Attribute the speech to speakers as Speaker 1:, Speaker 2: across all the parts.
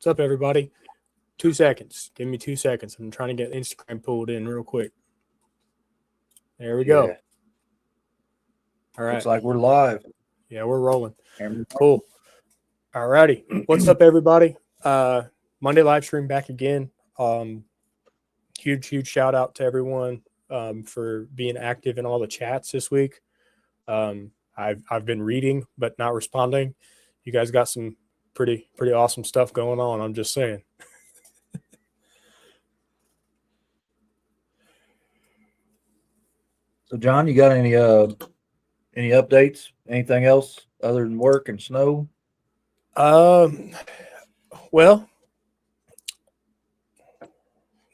Speaker 1: What's up, everybody? 2 seconds. Give me 2 seconds. I'm trying to get Instagram pulled in real quick. There we go. All right.
Speaker 2: Looks like we're live.
Speaker 1: Yeah, we're rolling. Cool. All righty. What's up, everybody? Monday live stream back again. Huge shout out to everyone for being active in all the chats this week. I've been reading but not responding. You guys got some pretty awesome stuff going on. I'm just saying.
Speaker 2: So, John, you got any updates? Anything else other than work and snow?
Speaker 1: Well,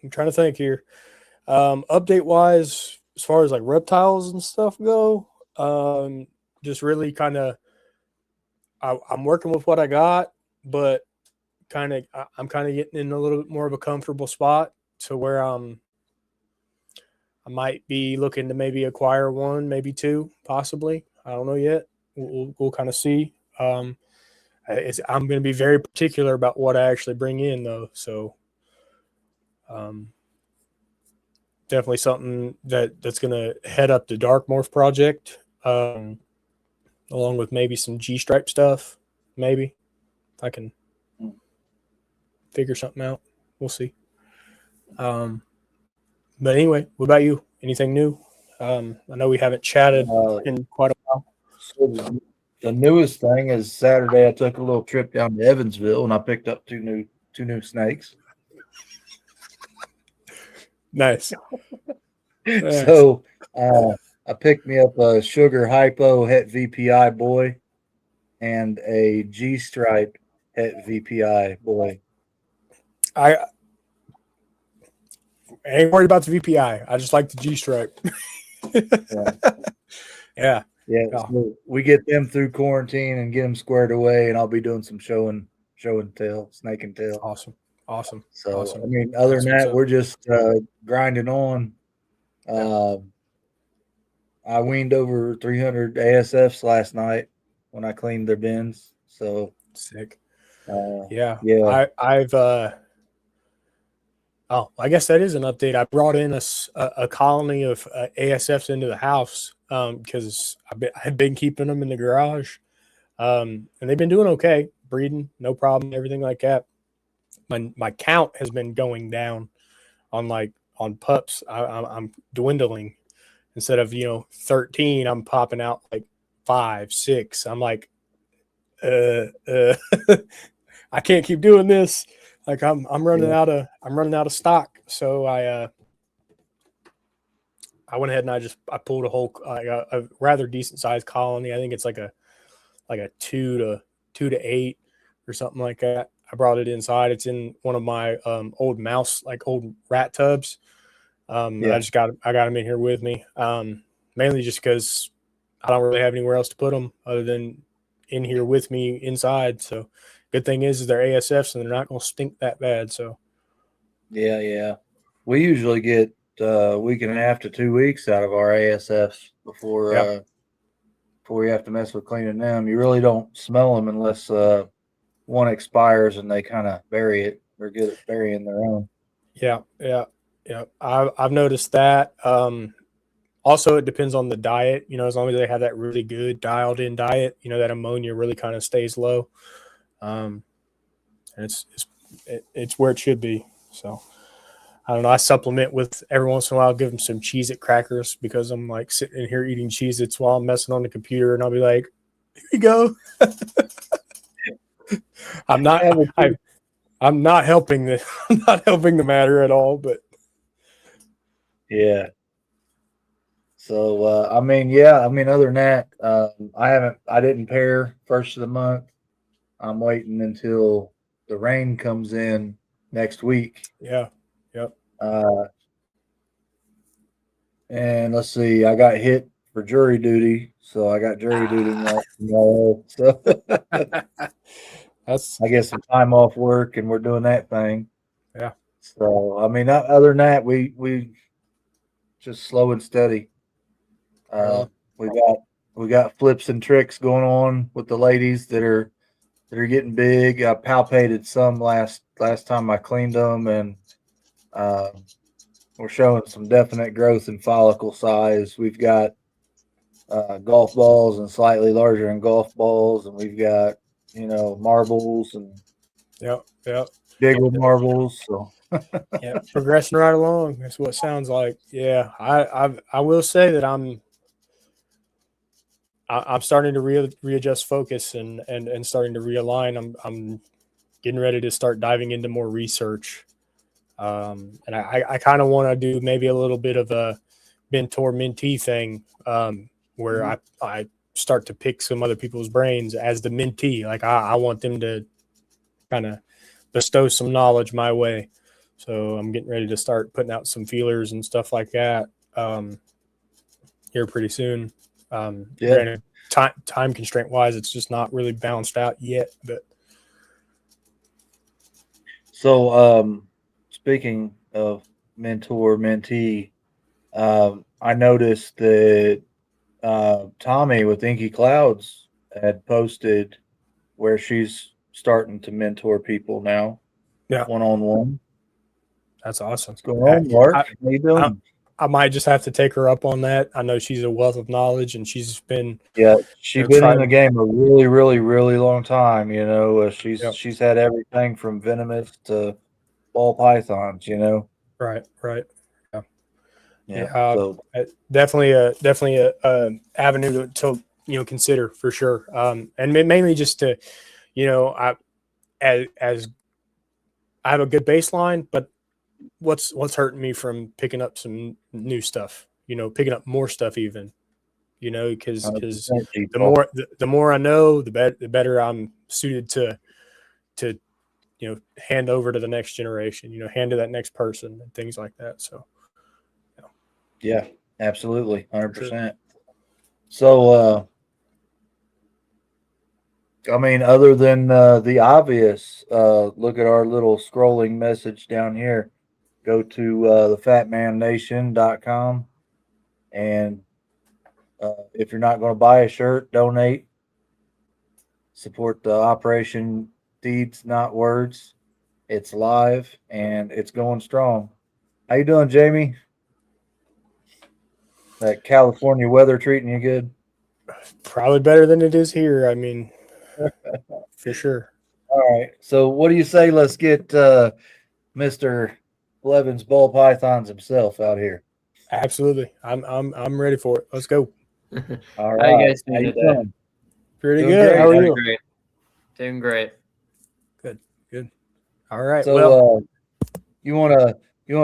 Speaker 1: I'm trying to think here. Update wise, as far as like reptiles and stuff go, just really kind of I'm working with what I got, but I'm kind of getting in a little bit more of a comfortable spot to where I might be looking to maybe acquire one, maybe two, possibly. I don't know yet. We'll kind of see. I'm going to be very particular about what I actually bring in, though. So, definitely something that's going to head up the Dark Morph project, along with maybe some G-Stripe stuff. Maybe if I can figure something out. We'll see. But anyway, what about you? Anything new? I know we haven't chatted in quite a while.
Speaker 2: So the newest thing is Saturday I took a little trip down to Evansville and I picked up two new snakes.
Speaker 1: Nice.
Speaker 2: So I picked me up a Sugar Hypo Het VPI boy and a G-Stripe Het VPI boy.
Speaker 1: I ain't worried about the VPI. I just like the G-Stripe. Yeah.
Speaker 2: So we get them through quarantine and get them squared away, and I'll be doing some show and tail, snake and tail.
Speaker 1: Awesome.
Speaker 2: So
Speaker 1: awesome.
Speaker 2: I mean, other than that, we're just grinding on. I weaned over 300 ASFs last night when I cleaned their bins. So
Speaker 1: sick.
Speaker 2: Yeah.
Speaker 1: I've I guess that is an update. I brought in a colony of ASFs into the house because I had been keeping them in the garage, and they've been doing okay, breeding, no problem, everything like that. My count has been going down on pups. I'm dwindling. Instead of 13, I'm popping out like 5, 6. I'm like, I can't keep doing this. Like I'm running out of stock. So I went ahead and I pulled a rather decent sized colony. I think it's like a 2 to 8 or something like that. I brought it inside. It's in one of my old rat tubs. I got them in here with me. Mainly just because I don't really have anywhere else to put them other than in here with me inside. So good thing is they're ASFs and they're not going to stink that bad. So
Speaker 2: yeah. We usually get a week and a half to 2 weeks out of our ASFs before you have to mess with cleaning them. You really don't smell them unless one expires and they kind of bury it. They're good at burying their own.
Speaker 1: Yeah. I've noticed that. Also, it depends on the diet. As long as they have that really good dialed in diet, that ammonia really kind of stays low. And it's where it should be. So I don't know. I supplement with every once in a while. I'll give them some Cheez-It crackers because I'm like sitting in here eating Cheez-Its while I'm messing on the computer, and I'll be like, "Here you go." I'm not helping the matter at all, but
Speaker 2: yeah. So other than that, I didn't pair first of the month. I'm waiting until the rain comes in next week.
Speaker 1: Yeah. Yep.
Speaker 2: And let's see, I got hit for jury duty, so I got jury duty tomorrow. So I get some time off work, and we're doing that thing.
Speaker 1: Yeah.
Speaker 2: So other than that, we just slow and steady. We got flips and tricks going on with the ladies that are They're getting big. I palpated some last time I cleaned them, and we're showing some definite growth in follicle size. We've got golf balls and slightly larger than golf balls, and we've got marbles and
Speaker 1: Yep.
Speaker 2: bigger marbles. So
Speaker 1: Yeah, progressing right along. That's what it sounds like. Yeah, I will say that I'm starting to readjust focus and starting to realign. I'm getting ready to start diving into more research, and I kind of want to do maybe a little bit of a mentor mentee thing, where I start to pick some other people's brains as the mentee. Like I want them to kind of bestow some knowledge my way. So I'm getting ready to start putting out some feelers and stuff like that, here pretty soon. Granted, time constraint wise, it's just not really balanced out yet. But
Speaker 2: so speaking of mentor mentee, I noticed that Tommy with Inky Clouds had posted where she's starting to mentor people now,
Speaker 1: yeah,
Speaker 2: one-on-one.
Speaker 1: that's awesome.
Speaker 2: What's going on, Mark?
Speaker 1: I,
Speaker 2: How you doing?
Speaker 1: I might just have to take her up on that. I know she's a wealth of knowledge, and she's been
Speaker 2: She's been in the game a really, really, really long time. She's had everything from venomous to ball pythons.
Speaker 1: Right.
Speaker 2: Yeah.
Speaker 1: So definitely a avenue to consider for sure. And mainly just to, I as I have a good baseline, but what's hurting me from picking up some new stuff, picking up more stuff even, because the more I know, the better I'm suited to hand over to the next generation, hand to that next person and things like that. So
Speaker 2: yeah, absolutely, 100%. So I mean, other than the obvious, look at our little scrolling message down here. Go to thefatmannation.com, and if you're not going to buy a shirt, donate. Support the Operation Deeds, Not Words. It's live and it's going strong. How you doing, Jamie? That California weather treating you good?
Speaker 1: probably better than it is here. I mean, for sure.
Speaker 2: All right. So what do you say? Let's get Mr. Blevins ball pythons himself out here.
Speaker 1: Absolutely. I'm ready for it. Let's go.
Speaker 2: All right.
Speaker 3: How you guys doing
Speaker 2: How you
Speaker 3: today?
Speaker 2: doing?
Speaker 1: Pretty
Speaker 2: Doing
Speaker 1: good.
Speaker 2: great.
Speaker 1: How are you?
Speaker 3: Great. Doing great.
Speaker 1: Good. All right.
Speaker 2: So you wanna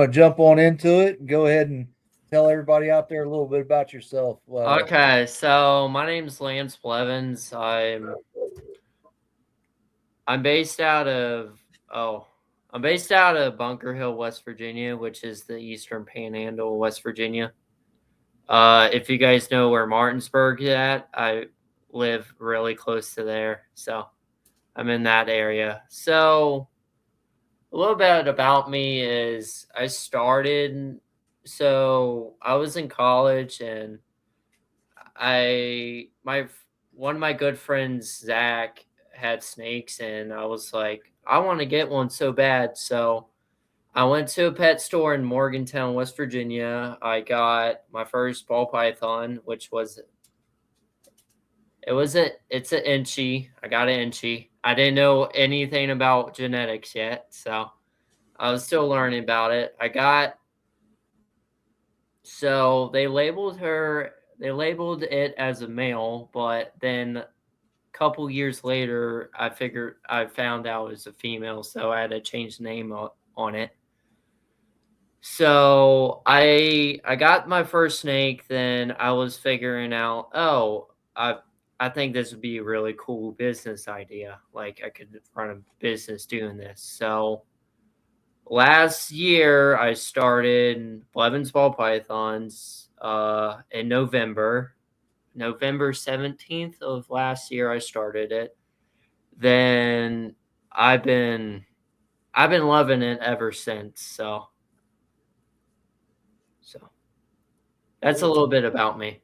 Speaker 2: jump on into it and go ahead and tell everybody out there a little bit about yourself.
Speaker 3: Okay, so my name's Lance Blevins. I'm based out of Bunker Hill, West Virginia, which is the eastern panhandle of West Virginia. If you guys know where Martinsburg is at, I live really close to there, so I'm in that area. So a little bit about me is I was in college, and one of my good friends, Zach, had snakes, and I was like, I want to get one so bad. So I went to a pet store in Morgantown, West Virginia. I got my first ball python, it's an inchy. I got an inchy. I didn't know anything about genetics yet, so I was still learning about it. So they labeled it as a male, but then a couple years later, I found out it was a female, so I had to change the name on it. So I got my first snake, then I was figuring out, I think this would be a really cool business idea. Like I could run a business doing this. So last year I started Blevins Ball Pythons in November 17th of last year. I started it. Then I've been loving it ever since. So that's a little bit about me.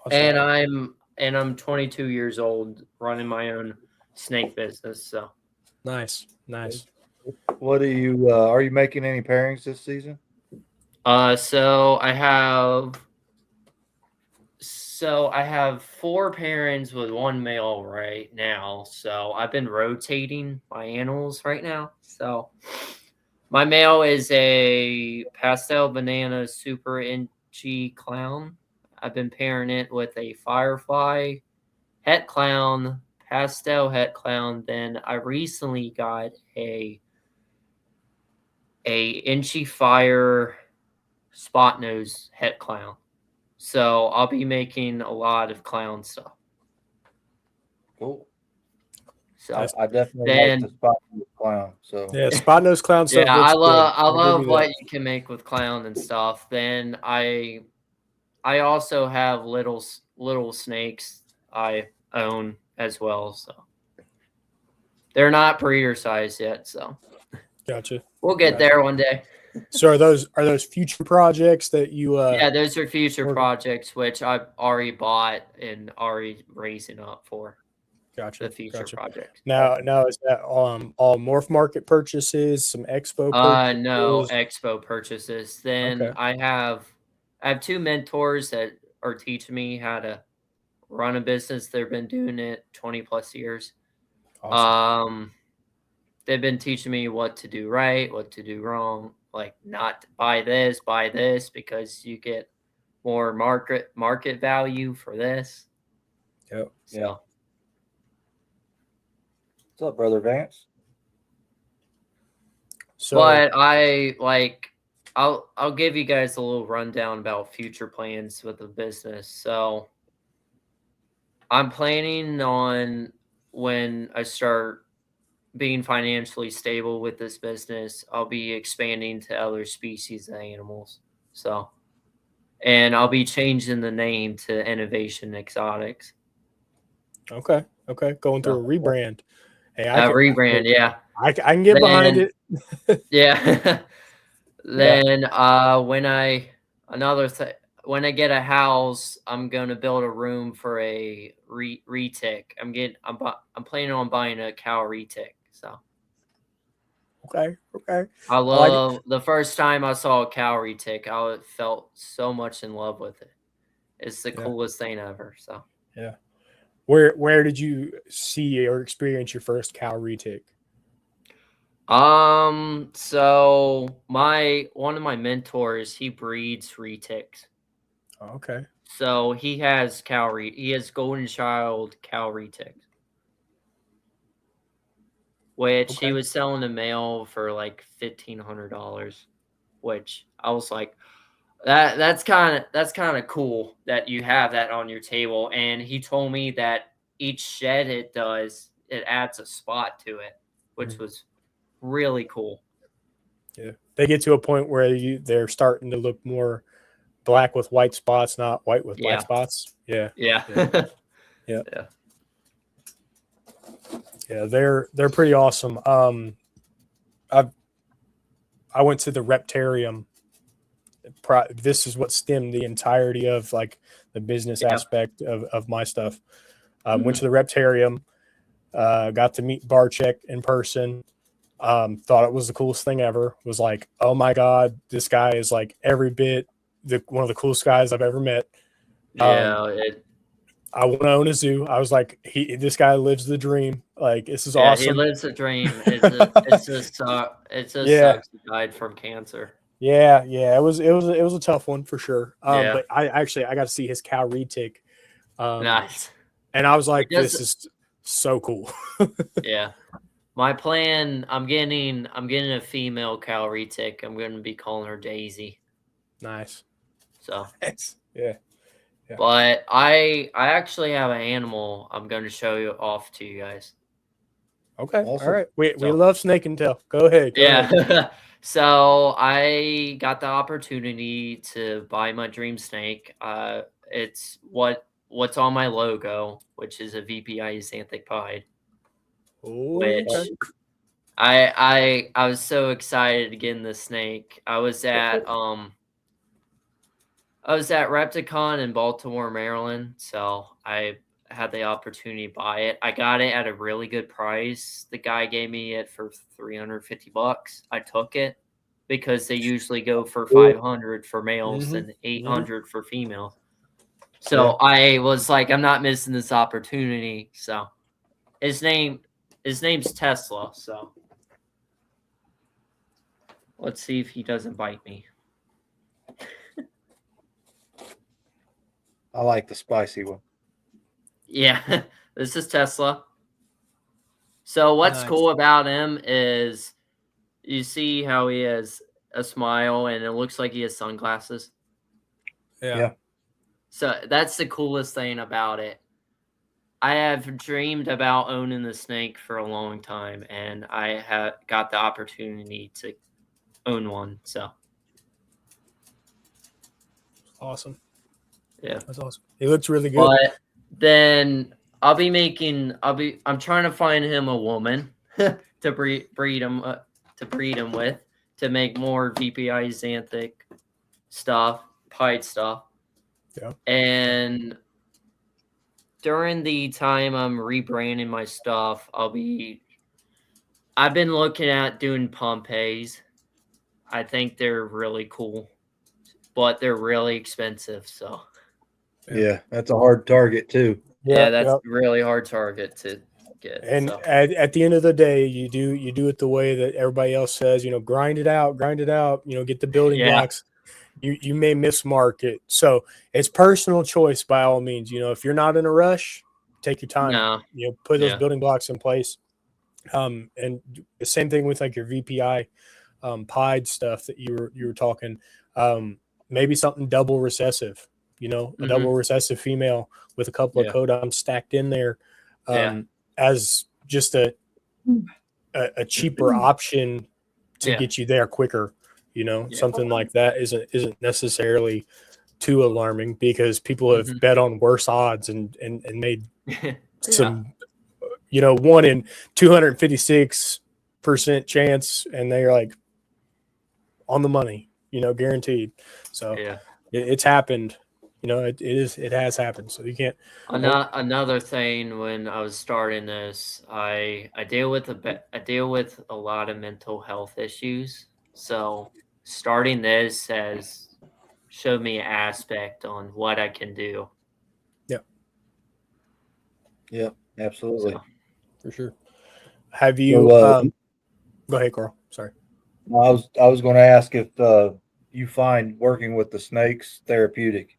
Speaker 1: Awesome.
Speaker 3: And I'm 22 years old, running my own snake business. So
Speaker 1: Nice.
Speaker 2: What are you making any pairings this season?
Speaker 3: so I have 4 pairings with 1 male right now. So I've been rotating my animals right now. So my male is a pastel banana super inchy clown. I've been pairing it with a firefly het clown, pastel het clown. Then I recently got a inchy fire spot nose het clown. So I'll be making a lot of clown stuff.
Speaker 2: Cool.
Speaker 3: So
Speaker 2: I definitely
Speaker 3: then,
Speaker 2: like the spot nose clown. So
Speaker 1: Yeah, spot nose clown stuff.
Speaker 3: yeah,
Speaker 1: looks good.
Speaker 3: I
Speaker 1: I'll give
Speaker 3: love
Speaker 1: you
Speaker 3: what
Speaker 1: that.
Speaker 3: you can make with clown and stuff. Then I also have little snakes I own as well. So they're not breeder size yet. So
Speaker 1: Gotcha.
Speaker 3: we'll get there one day.
Speaker 1: So are those future projects that you?
Speaker 3: Yeah, those are future
Speaker 1: order-
Speaker 3: projects which I've already bought and already raising up for
Speaker 1: Gotcha.
Speaker 3: the future projects.
Speaker 1: Now is that all Morph Market purchases, some Expo purchases?
Speaker 3: No Expo purchases. Then
Speaker 1: Okay.
Speaker 3: I have 2 mentors that are teaching me how to run a business. They've been doing it 20 plus years.
Speaker 1: Awesome.
Speaker 3: They've been teaching me what to do right, what to do wrong, like not buy this because you get more market value for this.
Speaker 1: Yep.
Speaker 3: So
Speaker 2: what's up, Brother Vance?
Speaker 1: So,
Speaker 3: but I'll give you guys a little rundown about future plans with the business. So I'm planning on, when I start being financially stable with this business, I'll be expanding to other species of animals. So, and I'll be changing the name to Innovation Exotics.
Speaker 1: okay, going through a rebrand. Hey,
Speaker 3: Rebrand, yeah.
Speaker 1: I can get behind it.
Speaker 3: Yeah. Then when I get a house, I'm going to build a room for a retic. I'm planning on buying a cow retic. So
Speaker 1: Okay.
Speaker 3: I love the first time I saw a cow retic, I felt so much in love with it. It's the coolest thing ever. So
Speaker 1: yeah. Where did you see or experience your first cow retic?
Speaker 3: So one of my mentors, he breeds retics.
Speaker 1: Okay.
Speaker 3: So he has golden child cow retics, which he was selling a male for like $1,500, which I was like, that's kind of cool that you have that on your table. And he told me that each shed it adds a spot to it, which was really cool.
Speaker 1: Yeah, they get to a point where they're starting to look more black with white spots, not white with black spots. Yeah. They're pretty awesome. I went to the Reptarium. This is what stemmed the entirety of like the business aspect of my stuff. Went to the Reptarium, got to meet Barchek in person. Thought it was the coolest thing ever. Was like, oh my god, this guy is like every bit one of the coolest guys I've ever met. I want to own a zoo. I was like, this guy lives the dream. Like, this is awesome.
Speaker 3: He lives the dream. It just sucks he died from cancer.
Speaker 1: Yeah. It was a tough one for sure. But I got to see his cow retic.
Speaker 3: Nice.
Speaker 1: And I was like, this is so cool.
Speaker 3: Yeah. My plan, I'm getting a female cow retic. I'm going to be calling her Daisy.
Speaker 1: Nice.
Speaker 3: So.
Speaker 1: Yeah.
Speaker 3: But I actually have an animal I'm going to show you off to you guys.
Speaker 1: Okay. Awesome. All right. We love snake and tail. Go ahead. Go ahead.
Speaker 3: So I got the opportunity to buy my dream snake. It's what's on my logo, which is a VPI xanthic pied. Which I was so excited to get in the snake. I was at Repticon in Baltimore, Maryland. So I had the opportunity to buy it. I got it at a really good price. The guy gave me it for $350. I took it because they usually go for 500 for males and 800 for females. So I was like, I'm not missing this opportunity. So his name's Tesla. So let's see if he doesn't bite me.
Speaker 2: I like the spicy one.
Speaker 3: Yeah, this is Tesla. So what's cool about him is you see how he has a smile and it looks like he has sunglasses.
Speaker 1: Yeah.
Speaker 3: So that's the coolest thing about it. I have dreamed about owning the snake for a long time, and I have got the opportunity to own one. So
Speaker 1: Awesome.
Speaker 3: yeah,
Speaker 1: That's awesome. He looks really good.
Speaker 3: but then I'm trying to find him a woman to breed him with, to make more VPI Xanthic stuff, pied stuff.
Speaker 1: Yeah.
Speaker 3: And during the time I'm rebranding my stuff, I've been looking at doing Pompeiis. I think they're really cool, but they're really expensive. So
Speaker 2: Yeah, that's a hard target too.
Speaker 3: Yeah, that's a really hard target to get.
Speaker 1: And
Speaker 3: so.
Speaker 1: at the end of the day, you do it the way that everybody else says, grind it out, get the building blocks. You may mismark it. So it's personal choice by all means. If you're not in a rush, take your time.
Speaker 3: No.
Speaker 1: Put those building blocks in place. And the same thing with like your VPI pied stuff that you were talking. Maybe something double recessive, a double recessive female with a couple of codons stacked in there. As just a cheaper option to get you there quicker, something like that isn't necessarily too alarming, because people have bet on worse odds and made some, 1 in 256% chance, and they're like on the money, guaranteed. So it's happened. It has happened. So you can't.
Speaker 3: Another thing, when I was starting this, I deal with a lot of mental health issues. So starting this has showed me an aspect on what I can do.
Speaker 2: Yeah, absolutely.
Speaker 3: So.
Speaker 1: For sure. Have you? Go ahead, Carl. Sorry.
Speaker 2: I was going to ask if you find working with the snakes therapeutic.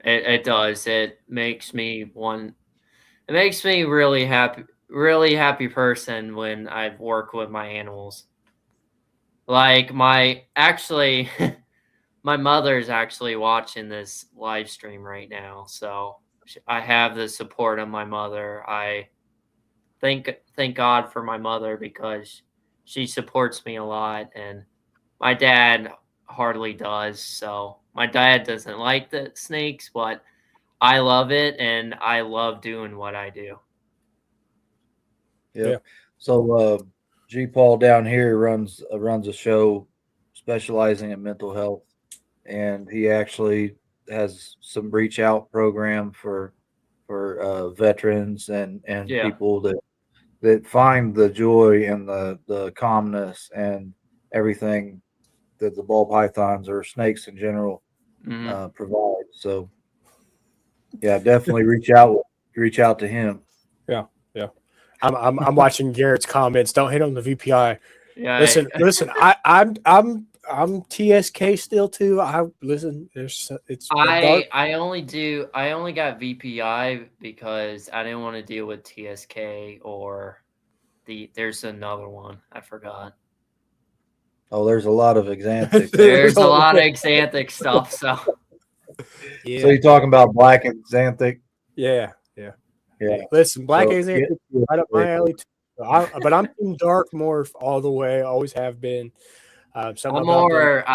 Speaker 3: It does. It makes me really happy person when I work with my animals. Like my mother's actually watching this live stream right now, so I have the support of my mother. I thank God for my mother, because she supports me a lot, and my dad hardly does. So my dad doesn't like the snakes, but I love it, and I love doing what I do.
Speaker 2: Yeah. So G Paul down here runs a show specializing in mental health, and he actually has some reach out program for veterans and people that find the joy and the calmness and everything that the ball pythons or snakes in general provide. So yeah, definitely reach out to him.
Speaker 1: Yeah. I'm watching Garrett's comments. Don't hit on the VPI.
Speaker 3: Yeah.
Speaker 1: Listen. I'm TSK still too.
Speaker 3: I only got VPI because I didn't want to deal with TSK or there's another one. I forgot.
Speaker 2: Oh, there's a lot of Xanthic.
Speaker 3: There's a lot of Xanthic stuff. So
Speaker 2: So you're talking about black Xanthic?
Speaker 1: Yeah. Listen, black Xanthic right up my alley too. But I'm team dark morph all the way. Always have been.
Speaker 3: I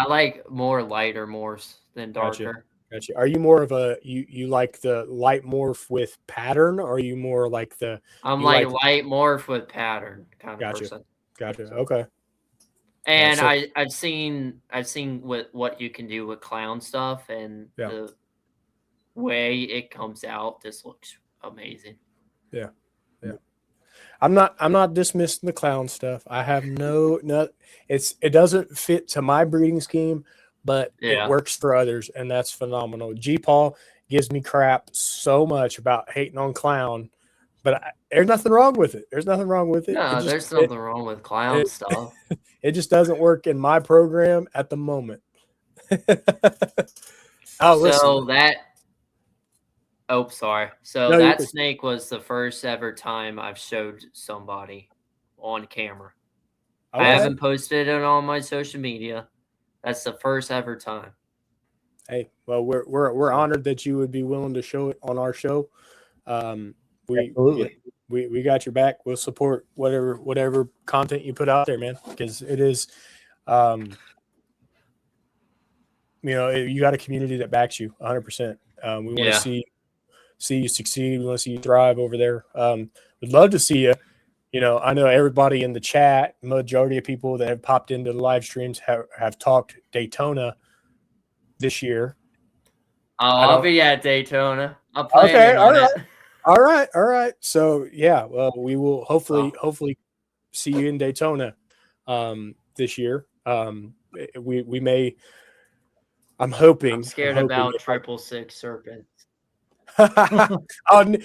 Speaker 3: like more lighter morphs than darker.
Speaker 1: Gotcha. Are you more of you like the light morph with pattern, or are you more like
Speaker 3: I'm like light morph with pattern kind of person?
Speaker 1: Gotcha. Okay.
Speaker 3: And I've seen what you can do with clown stuff, and the way it comes out. This looks amazing.
Speaker 1: Yeah. I'm not dismissing the clown stuff. I have no it doesn't fit to my breeding scheme, but it works for others, and that's phenomenal. G Paul gives me crap so much about hating on clown, but there's nothing wrong with it. There's nothing wrong with it.
Speaker 3: No, there's nothing wrong with clown stuff.
Speaker 1: It just doesn't work in my program at the moment.
Speaker 3: So that snake was the first ever time I've showed somebody on camera. Okay. I haven't posted it on my social media. That's the first ever time.
Speaker 1: Hey, well, we're honored that you would be willing to show it on our show.
Speaker 2: Absolutely.
Speaker 1: We got your back. We'll support whatever content you put out there, man, because it is, you got a community that backs you 100%. We want to see you succeed. We want to see you thrive over there. We'd love to see you. I know everybody in the chat, majority of people that have popped into the live streams have talked Daytona this year.
Speaker 3: I'll be at Daytona. I'm planning on it.
Speaker 1: All right. So yeah, well, we will hopefully see you in Daytona this year. We may. I'm hoping.
Speaker 3: I'm scared about 666 serpents.
Speaker 1: Oh,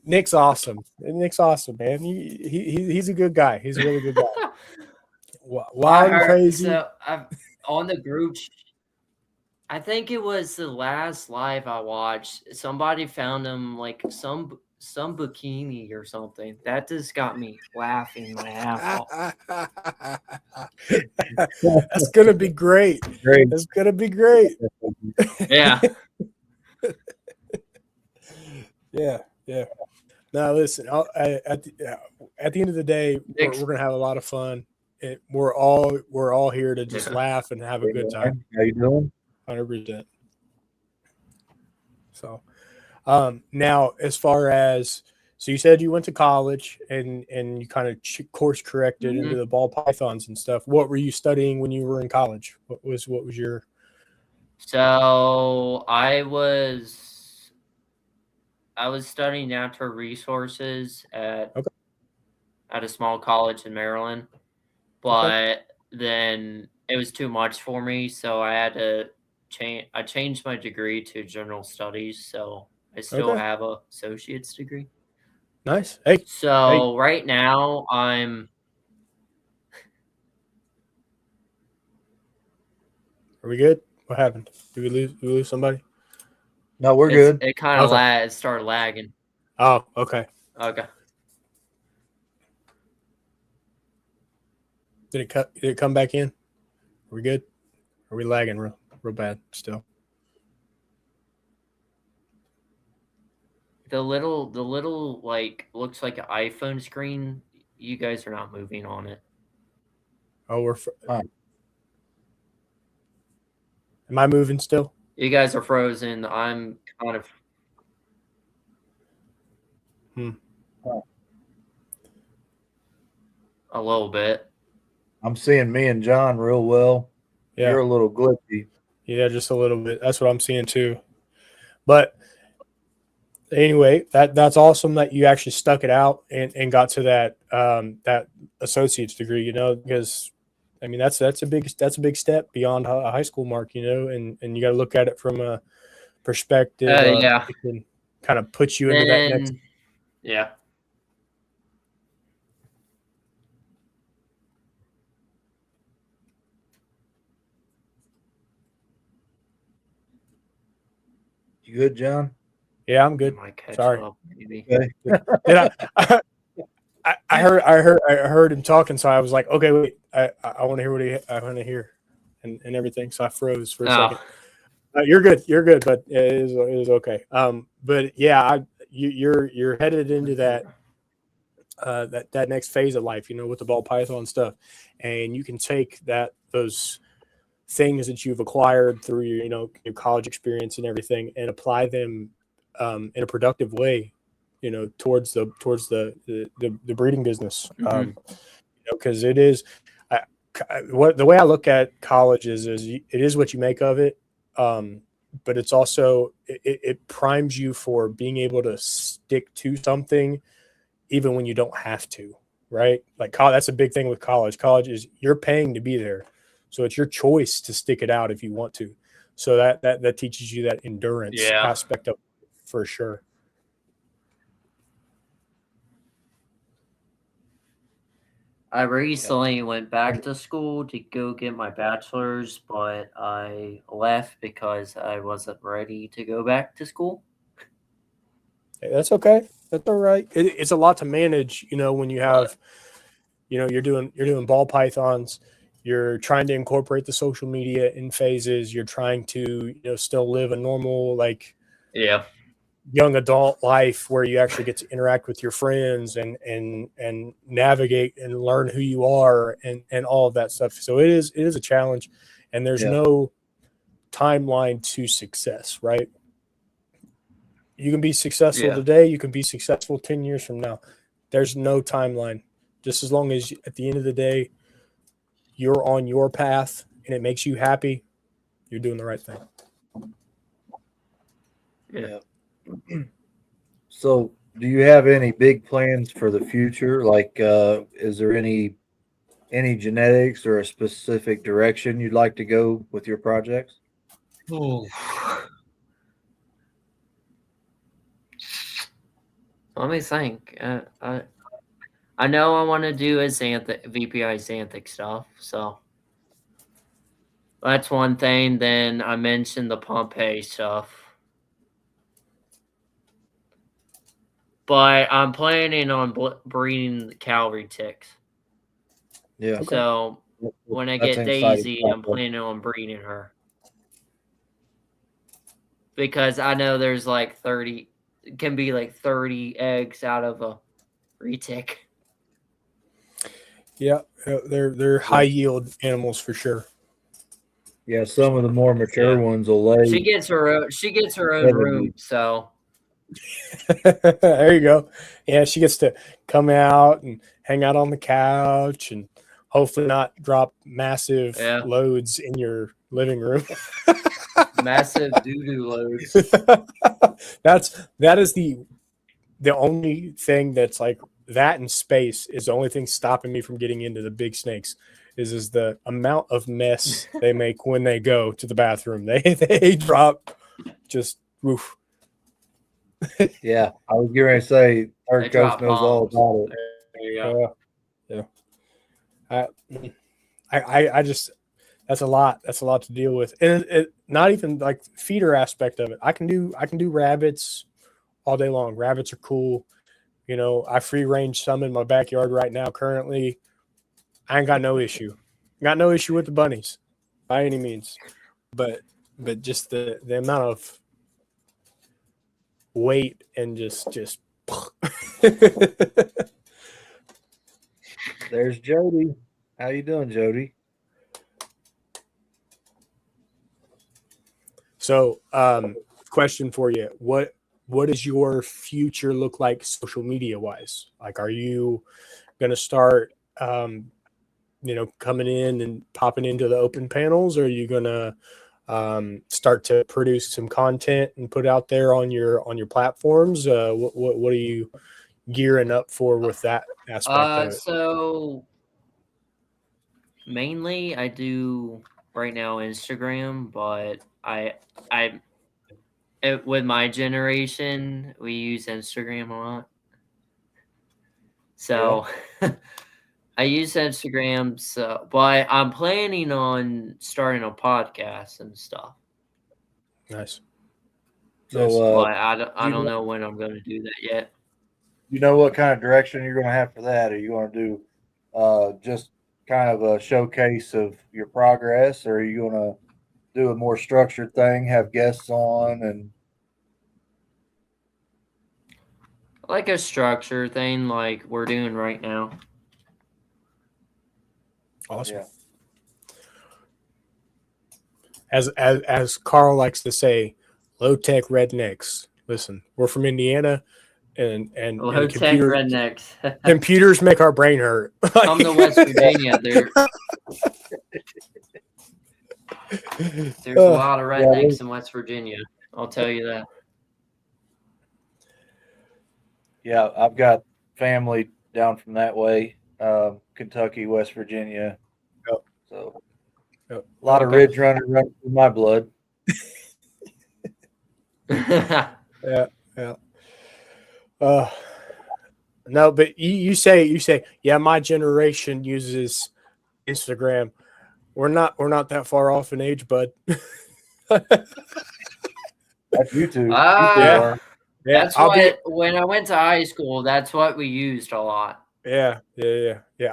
Speaker 1: Nick's awesome. Nick's awesome, man. He's a good guy. He's a really good guy. Wild and crazy.
Speaker 3: So on the group. I think it was the last live I watched. Somebody found him like some bikini or something. That just got me laughing my ass off.
Speaker 1: That's gonna be great. That's gonna be great.
Speaker 3: Yeah.
Speaker 1: Yeah. Now listen. At the end of the day, we're gonna have a lot of fun. We're all here to just laugh and have a good time.
Speaker 2: How you doing?
Speaker 1: 100%. So, now as far as you said you went to college and you kind of course corrected into the ball pythons and stuff. What were you studying when you were in college? What was your?
Speaker 3: So I was studying natural resources at a small college in Maryland, but then it was too much for me, so I had to I changed my degree to general studies, so I still have a associate's degree.
Speaker 1: Nice. Hey.
Speaker 3: So right now I'm.
Speaker 1: Are we good? What happened? Did we lose somebody?
Speaker 2: No, we're good.
Speaker 3: It kind of it started lagging.
Speaker 1: Oh, okay.
Speaker 3: Okay.
Speaker 1: Did it come back in? Are we good? Are we lagging real bad still?
Speaker 3: The little like looks like an iPhone screen. You guys are not moving on it.
Speaker 1: Oh, am I moving still?
Speaker 3: You guys are frozen. I'm kind of. A little bit.
Speaker 2: I'm seeing me and John real well. Yeah. You're a little glitchy.
Speaker 1: Yeah, just a little bit. That's what I'm seeing too. But anyway, that's awesome that you actually stuck it out and got to that associate's degree, because I mean that's a big step beyond a high school mark, and you got to look at it from a perspective.
Speaker 3: Yeah.
Speaker 1: It can kind of put you into that next.
Speaker 3: Yeah.
Speaker 2: You good, John?
Speaker 1: Yeah, I'm good. Sorry.
Speaker 3: Up, maybe.
Speaker 1: Okay. I heard him talking, so I was like, okay, wait, I want to hear what I want to hear, and everything. So I froze for a second. You're good, but it is okay. But yeah, you're headed into that next phase of life, with the ball python stuff, and you can take those things that you've acquired through your college experience and everything, and apply them in a productive way, towards the breeding business. Because it is the way I look at college is it is what you make of it. but it's also it primes you for being able to stick to something even when you don't have to, right? Like that's a big thing with college. College is you're paying to be there, so it's your choice to stick it out if you want to. So that teaches you that endurance aspect of it for sure.
Speaker 3: I recently went back to school to go get my bachelor's, but I left because I wasn't ready to go back to school.
Speaker 1: Hey, that's okay. That's all right. It's a lot to manage, when you have, you're doing ball pythons, you're trying to incorporate the social media in phases, you're trying to, still live a normal, like, young adult life where you actually get to interact with your friends and navigate and learn who you are and all of that stuff. So it is a challenge, and there's no timeline to success, right? You can be successful today, you can be successful 10 years from now. There's no timeline. Just as long as at the end of the day you're on your path and it makes you happy, you're doing the right thing.
Speaker 2: So, do you have any big plans for the future? Like, is there any genetics or a specific direction you'd like to go with your projects?
Speaker 3: Oh. Let me think. I know I want to do VPI xanthic stuff, so that's one thing. Then I mentioned the Pompeii stuff. But I'm planning on breeding the Calvary ticks.
Speaker 2: Yeah.
Speaker 3: Okay. So when I get Daisy, I'm planning on breeding her. Because I know there's like 30, it can be like 30 eggs out of a retic.
Speaker 1: Yeah, they're high yield animals for sure.
Speaker 2: Yeah, some of the more mature ones will lay.
Speaker 3: She gets her own room, so.
Speaker 1: There you go. Yeah, she gets to come out and hang out on the couch and hopefully not drop massive loads in your living room.
Speaker 3: Massive doo-doo loads.
Speaker 1: That is the only thing that's like that in space is the only thing stopping me from getting into the big snakes is the amount of mess they make when they go to the bathroom. They drop just woof.
Speaker 2: Yeah, I was going to say Third Coast knows all about it.
Speaker 3: There you
Speaker 1: go. I just that's a lot to deal with, and it not even like feeder aspect of it. I can do rabbits all day long. Rabbits are cool. I free range some in my backyard right now. Currently, I ain't got no issue. Got no issue with the bunnies by any means, but just the amount of weight and just
Speaker 2: There's Jody. How you doing, Jody?
Speaker 1: So, question for you: what does your future look like social media wise? Like, are you going to start, coming in and popping into the open panels? Or are you going to start to produce some content and put out there on your platforms? What are you gearing up for with that aspect of it?
Speaker 3: So mainly I do right now Instagram, but with my generation, we use Instagram a lot. So I use Instagram, but I'm planning on starting a podcast and stuff.
Speaker 1: Nice.
Speaker 2: So
Speaker 3: but I don't know when I'm going to do that yet.
Speaker 2: You know what kind of direction you're going to have for that? Are you going to do just kind of a showcase of your progress, or are you going to do a more structured thing, have guests on, and
Speaker 3: like a structure thing like we're doing right now?
Speaker 1: Awesome. Yeah. As Carl likes to say, low tech rednecks. Listen, we're from Indiana, and
Speaker 3: low tech rednecks.
Speaker 1: Computers make our brain hurt.
Speaker 3: Come to West Virginia, There's a lot of
Speaker 2: Yeah,
Speaker 3: rednecks in West Virginia. I'll tell you that.
Speaker 2: yeah, I've got family down from that way, Kentucky, West Virginia.
Speaker 1: Yep.
Speaker 2: So
Speaker 1: Yep.
Speaker 2: a lot of ridge running through my blood.
Speaker 1: Yeah, yeah. No, but you say, yeah, my generation uses Instagram. We're not that far off in age, bud.
Speaker 2: That's YouTube.
Speaker 3: Ah,
Speaker 1: Yeah,
Speaker 3: that's what when I went to high school, that's what we used a lot.
Speaker 1: Yeah.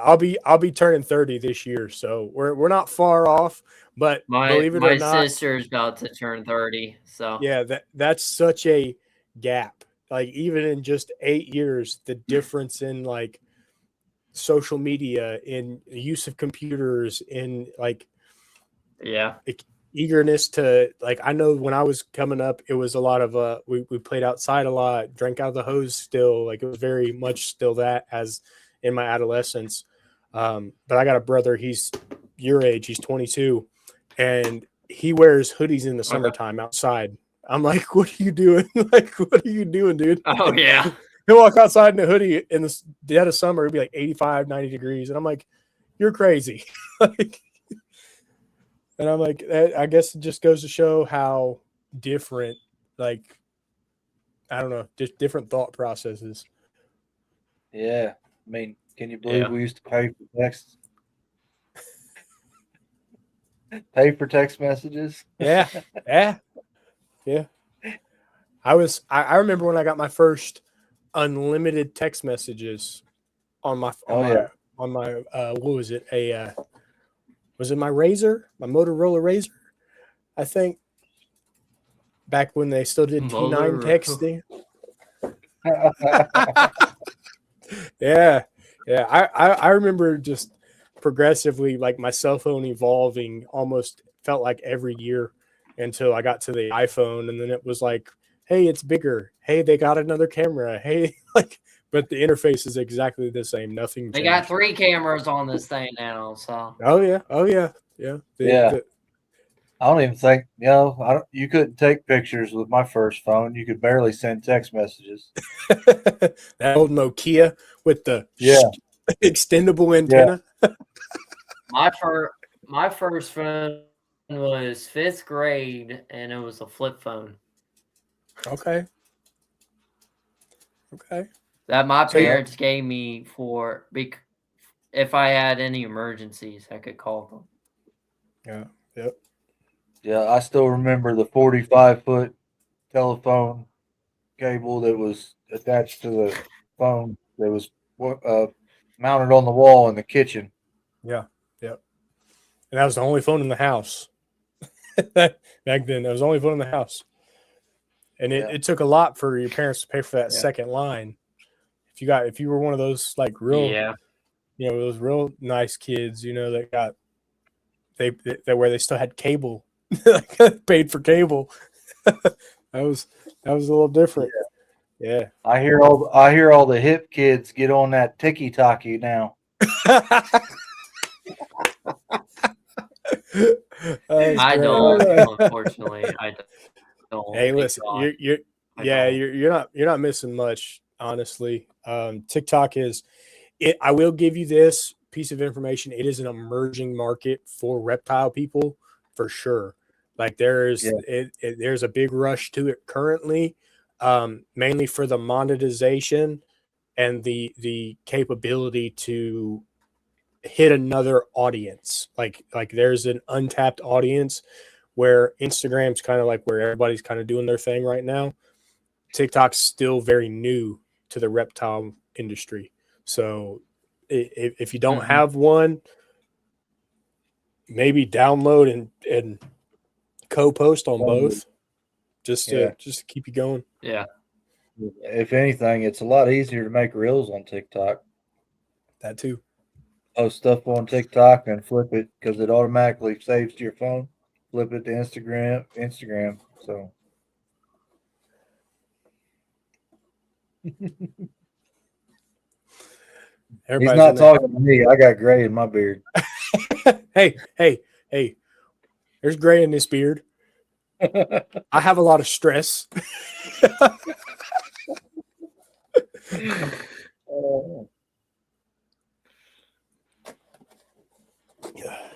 Speaker 1: I'll be turning 30 this year, so we're not far off. But believe it or
Speaker 3: My
Speaker 1: not,
Speaker 3: sister's about to turn 30, so
Speaker 1: yeah, that's such a gap. Like even in just 8 years, the difference in like social media, in use of computers, in like
Speaker 3: yeah.
Speaker 1: eagerness to like. I know when I was coming up, it was a lot of we played outside a lot, drank out of the hose still. Like it was very much still that as in my adolescence. But I got a brother, he's your age, he's 22, and he wears hoodies in the summertime outside. I'm like, what are you doing? Like, what are you doing, dude?
Speaker 3: Oh yeah.
Speaker 1: He'll walk outside in a hoodie in the dead of summer, it'd be like 85, 90 degrees. And I'm like, you're crazy. Like, and I'm like, I guess it just goes to show how different, like, I don't know, just different thought processes.
Speaker 2: Yeah. I mean, can you believe we used to pay for text? Pay for text messages?
Speaker 1: Yeah. I remember when I got my first unlimited text messages on my what was it? Was it my Razor? My Motorola Razor? I think back when they still did T9 texting. Yeah. I remember just progressively like my cell phone evolving almost felt like every year until I got to the iPhone, and then it was like, hey, it's bigger. Hey, they got another camera. Hey, like, but the interface is exactly the same. Nothing changed.
Speaker 3: They got 3 cameras on this thing now, so.
Speaker 1: Oh yeah.
Speaker 2: I don't even think, you couldn't take pictures with my first phone. You could barely send text messages.
Speaker 1: That old Nokia with the extendable antenna.
Speaker 2: Yeah.
Speaker 3: My first phone was 5th grade, and it was a flip phone.
Speaker 1: Okay.
Speaker 3: That my parents gave me if I had any emergencies, I could call them.
Speaker 2: Yeah, I still remember the 45-foot telephone cable that was attached to the phone that was mounted on the wall in the kitchen.
Speaker 1: Yeah. And that was the only phone in the house. Back then, that was the only phone in the house. And it took a lot for your parents to pay for that second line. If you were one of those like real, those real nice kids, that got where they still had cable, paid for cable. that was a little different. Yeah.
Speaker 2: I hear all the hip kids get on that tiki-taki now.
Speaker 3: I don't, unfortunately. I don't.
Speaker 1: Hey, listen, you're not missing much, honestly. TikTok is it. I will give you this piece of information. It is an emerging market for reptile people for sure. Like there's a big rush to it currently, mainly for the monetization and the capability to hit another audience. Like there's an untapped audience where Instagram's kind of like where everybody's kind of doing their thing right now. TikTok's still very new to the reptile industry. So if you don't have one, maybe download and co-post on both just to keep you going.
Speaker 3: Yeah.
Speaker 2: If anything, it's a lot easier to make reels on TikTok.
Speaker 1: That too.
Speaker 2: Post stuff on TikTok and flip it because it automatically saves to your phone. Flip it to Instagram. So he's not talking to me. I got gray in my beard.
Speaker 1: Hey. There's gray in this beard. I have a lot of stress.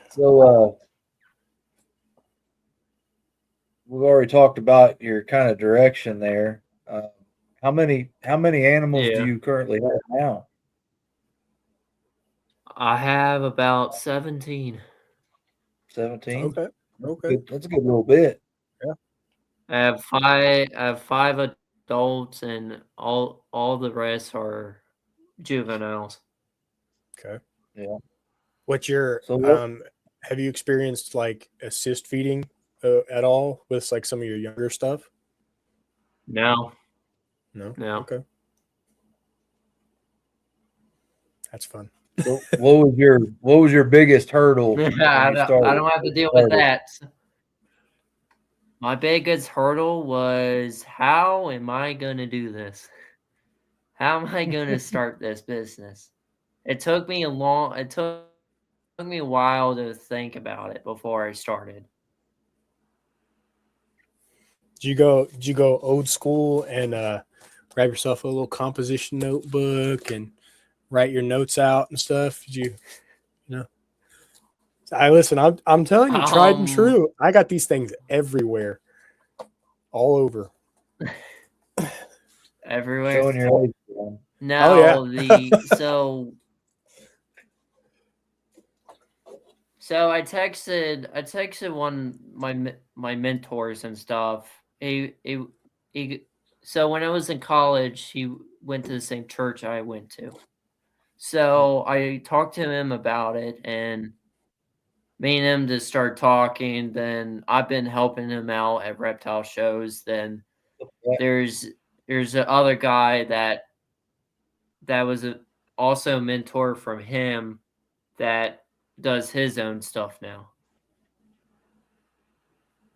Speaker 2: So we've already talked about your kind of direction there. How many animals do
Speaker 3: Yeah.
Speaker 2: you currently have now?
Speaker 3: I have about 17.
Speaker 2: 17?
Speaker 1: Okay. Okay.
Speaker 2: That's a good little bit.
Speaker 3: I have 5 adults, and all the rest are juveniles.
Speaker 1: Okay.
Speaker 2: Yeah.
Speaker 1: What's your
Speaker 2: So what,
Speaker 1: have you experienced like assist feeding at all with like some of your younger stuff?
Speaker 3: No,
Speaker 1: No.
Speaker 3: no.
Speaker 1: Okay. That's fun.
Speaker 2: so what was your biggest hurdle when you
Speaker 3: I don't have to deal with
Speaker 2: started?
Speaker 3: that. My biggest hurdle was, how am I going to do this? How am I going to start this business? It took me a while to think about it before I started.
Speaker 1: Did you go old school and grab yourself a little composition notebook and write your notes out and stuff? Did you know? I listen, I'm telling you, tried and true. I got these things everywhere. All over.
Speaker 3: Everywhere.
Speaker 2: Showing your age, man.
Speaker 3: Now
Speaker 1: Oh, yeah.
Speaker 3: So I texted one my mentors and stuff. So when I was in college, he went to the same church I went to. So I talked to him about it, and me and him just started talking. Then I've been helping him out at reptile shows. Then there's the other guy that was also a mentor from him that does his own stuff now,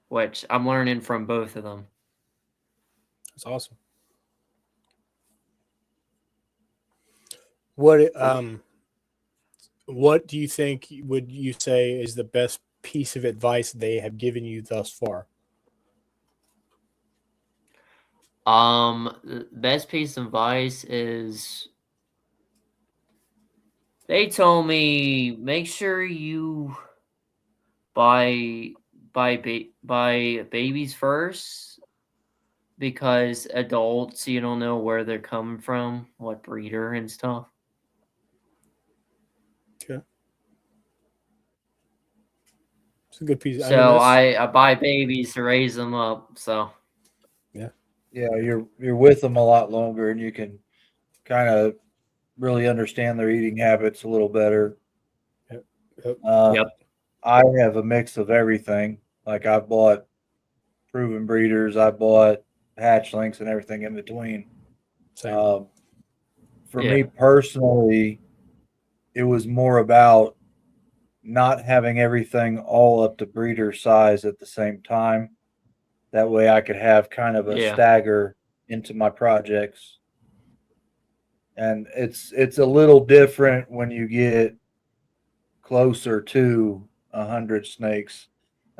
Speaker 3: which I'm learning from both of them.
Speaker 1: That's awesome. What do you think would you say is the best piece of advice they have given you thus far?
Speaker 3: The best piece of advice is, they told me, make sure you buy babies first, because adults, you don't know where they're coming from, what breeder and stuff.
Speaker 1: Okay. It's a good piece.
Speaker 3: So I buy babies to raise them up. So
Speaker 2: Yeah, you're with them a lot longer, and you can kind of really understand their eating habits a little better.
Speaker 1: Yep.
Speaker 3: Yep.
Speaker 2: I have a mix of everything. Like I bought proven breeders, I bought hatchlings, and everything in between.
Speaker 1: Same.
Speaker 2: For me personally, it was more about not having everything all up to breeder size at the same time. That way I could have kind of a stagger into my projects. And it's a little different when you get closer to 100 snakes.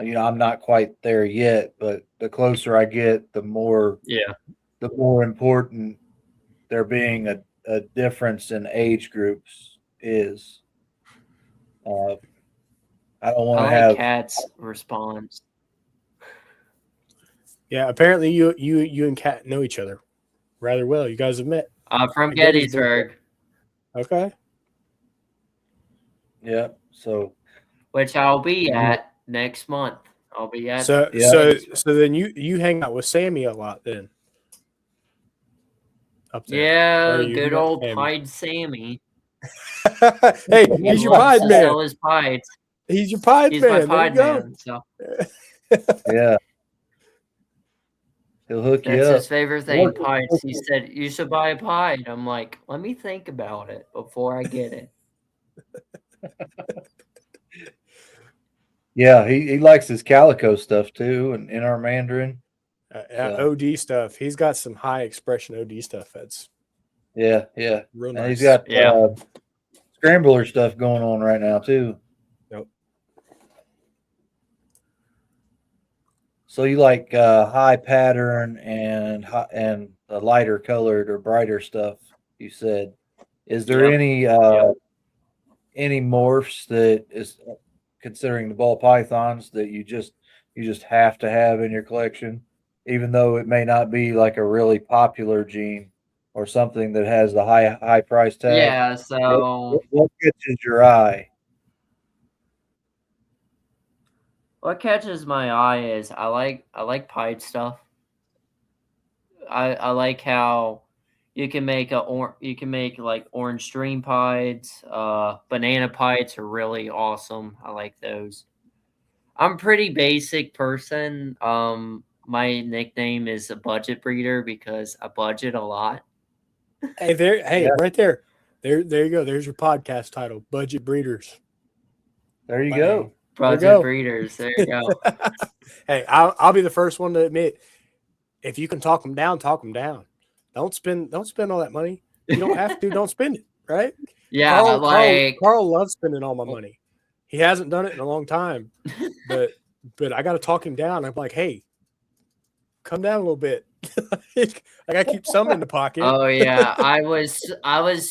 Speaker 2: You know, I'm not quite there yet, but the closer I get, the more important there being a difference in age groups is. I don't want to have
Speaker 3: Cat's response.
Speaker 1: Yeah, apparently you and Kat know each other rather well. You guys have met.
Speaker 3: From Gettysburg.
Speaker 1: Okay.
Speaker 2: Yeah. So,
Speaker 3: which I'll be at next month. I'll be at.
Speaker 1: So then you hang out with Sammy a lot then. Up there.
Speaker 3: Yeah, good old pied Sammy.
Speaker 1: Hey, he's your pied man.
Speaker 3: Sell his pieds.
Speaker 1: He's your pied man.
Speaker 3: My pied man. So.
Speaker 2: Yeah. He'll hook you up.
Speaker 3: That's his favorite thing, pieds. He said, you should buy a pied. I'm like, let me think about it before I get it.
Speaker 2: Yeah, he likes his calico stuff too, and in our Mandarin.
Speaker 1: OD stuff. He's got some high expression OD stuff. That's
Speaker 2: real
Speaker 1: nice.
Speaker 2: And he's got scrambler stuff going on right now too.
Speaker 1: Yep.
Speaker 2: So you like high pattern and the lighter colored or brighter stuff, you said. Is there
Speaker 3: Yep.
Speaker 2: any morphs that is considering the ball pythons that you just have to have in your collection, even though it may not be like a really popular gene or something that has the high price tag?
Speaker 3: Yeah, so
Speaker 2: What catches your eye?
Speaker 3: what catches my eye is I like pied stuff. I like how you can make like orange dream pieds. Banana pieds are really awesome. I like those. I'm a pretty basic person. My nickname is a budget breeder because I budget a lot.
Speaker 1: Hey,
Speaker 2: Yeah,
Speaker 1: right there. There you go. There's your podcast title, Budget Breeders.
Speaker 2: there you
Speaker 1: Bang.
Speaker 2: go.
Speaker 1: There you
Speaker 3: Budget
Speaker 1: go.
Speaker 3: breeders. There you go.
Speaker 1: Hey, I'll be the first one to admit, if you can talk them down, talk them down. Don't spend all that money. You don't have to. Don't spend it. Right?
Speaker 3: Yeah, like
Speaker 1: Carl loves spending all my money. He hasn't done it in a long time, but I got to talk him down. I'm like, hey, come down a little bit. I got to keep some in the pocket.
Speaker 3: oh yeah, I was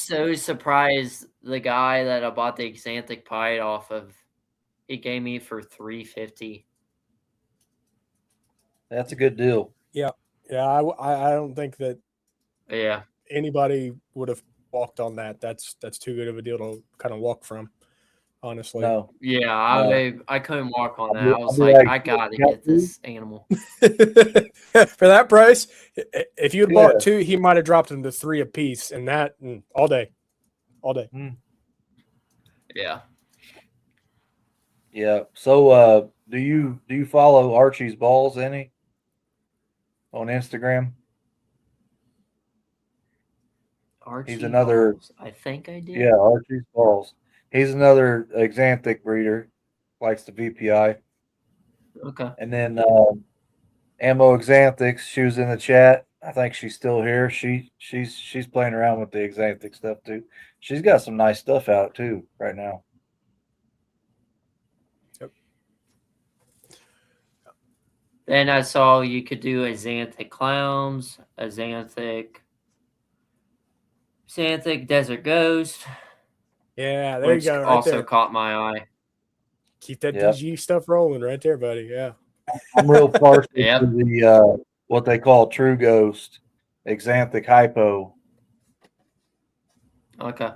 Speaker 3: so surprised. The guy that I bought the Xanthic Pied off of, he gave me for $350.
Speaker 2: That's a good deal.
Speaker 1: Yeah. I don't think that
Speaker 3: Yeah,
Speaker 1: anybody would have walked on that. That's too good of a deal to kind of walk from, honestly.
Speaker 2: No,
Speaker 3: yeah.
Speaker 2: no.
Speaker 3: I couldn't walk on that.
Speaker 2: I'll
Speaker 3: I was
Speaker 2: be
Speaker 3: like,
Speaker 2: like,
Speaker 3: I gotta
Speaker 2: "Got
Speaker 3: get this animal.
Speaker 1: For that price, if you had
Speaker 2: Yeah.
Speaker 1: bought two, he might have dropped them to $3 a piece, and that all day.
Speaker 3: Yeah.
Speaker 2: Yeah. So, do you follow Archie's Balls any on Instagram?
Speaker 3: Archie
Speaker 2: another-
Speaker 3: Balls. I think I did.
Speaker 2: Yeah, Archie's Balls. He's another Xanthic breeder, likes the VPI.
Speaker 3: Okay.
Speaker 2: And then Ammo Xanthics, she was in the chat. I think she's still here. She's playing around with the Xanthic stuff too. She's got some nice stuff out too right now.
Speaker 3: Then I saw you could do a Xanthic Clowns, a Xanthic Desert Ghost,
Speaker 1: Yeah, there you
Speaker 3: which
Speaker 1: go. Right
Speaker 3: also
Speaker 1: there.
Speaker 3: caught my eye.
Speaker 1: Keep that
Speaker 2: Yep.
Speaker 1: DG stuff rolling right there, buddy. Yeah.
Speaker 2: I'm real partial
Speaker 3: Yep.
Speaker 2: to the what they call True Ghost Xanthic Hypo.
Speaker 3: Okay.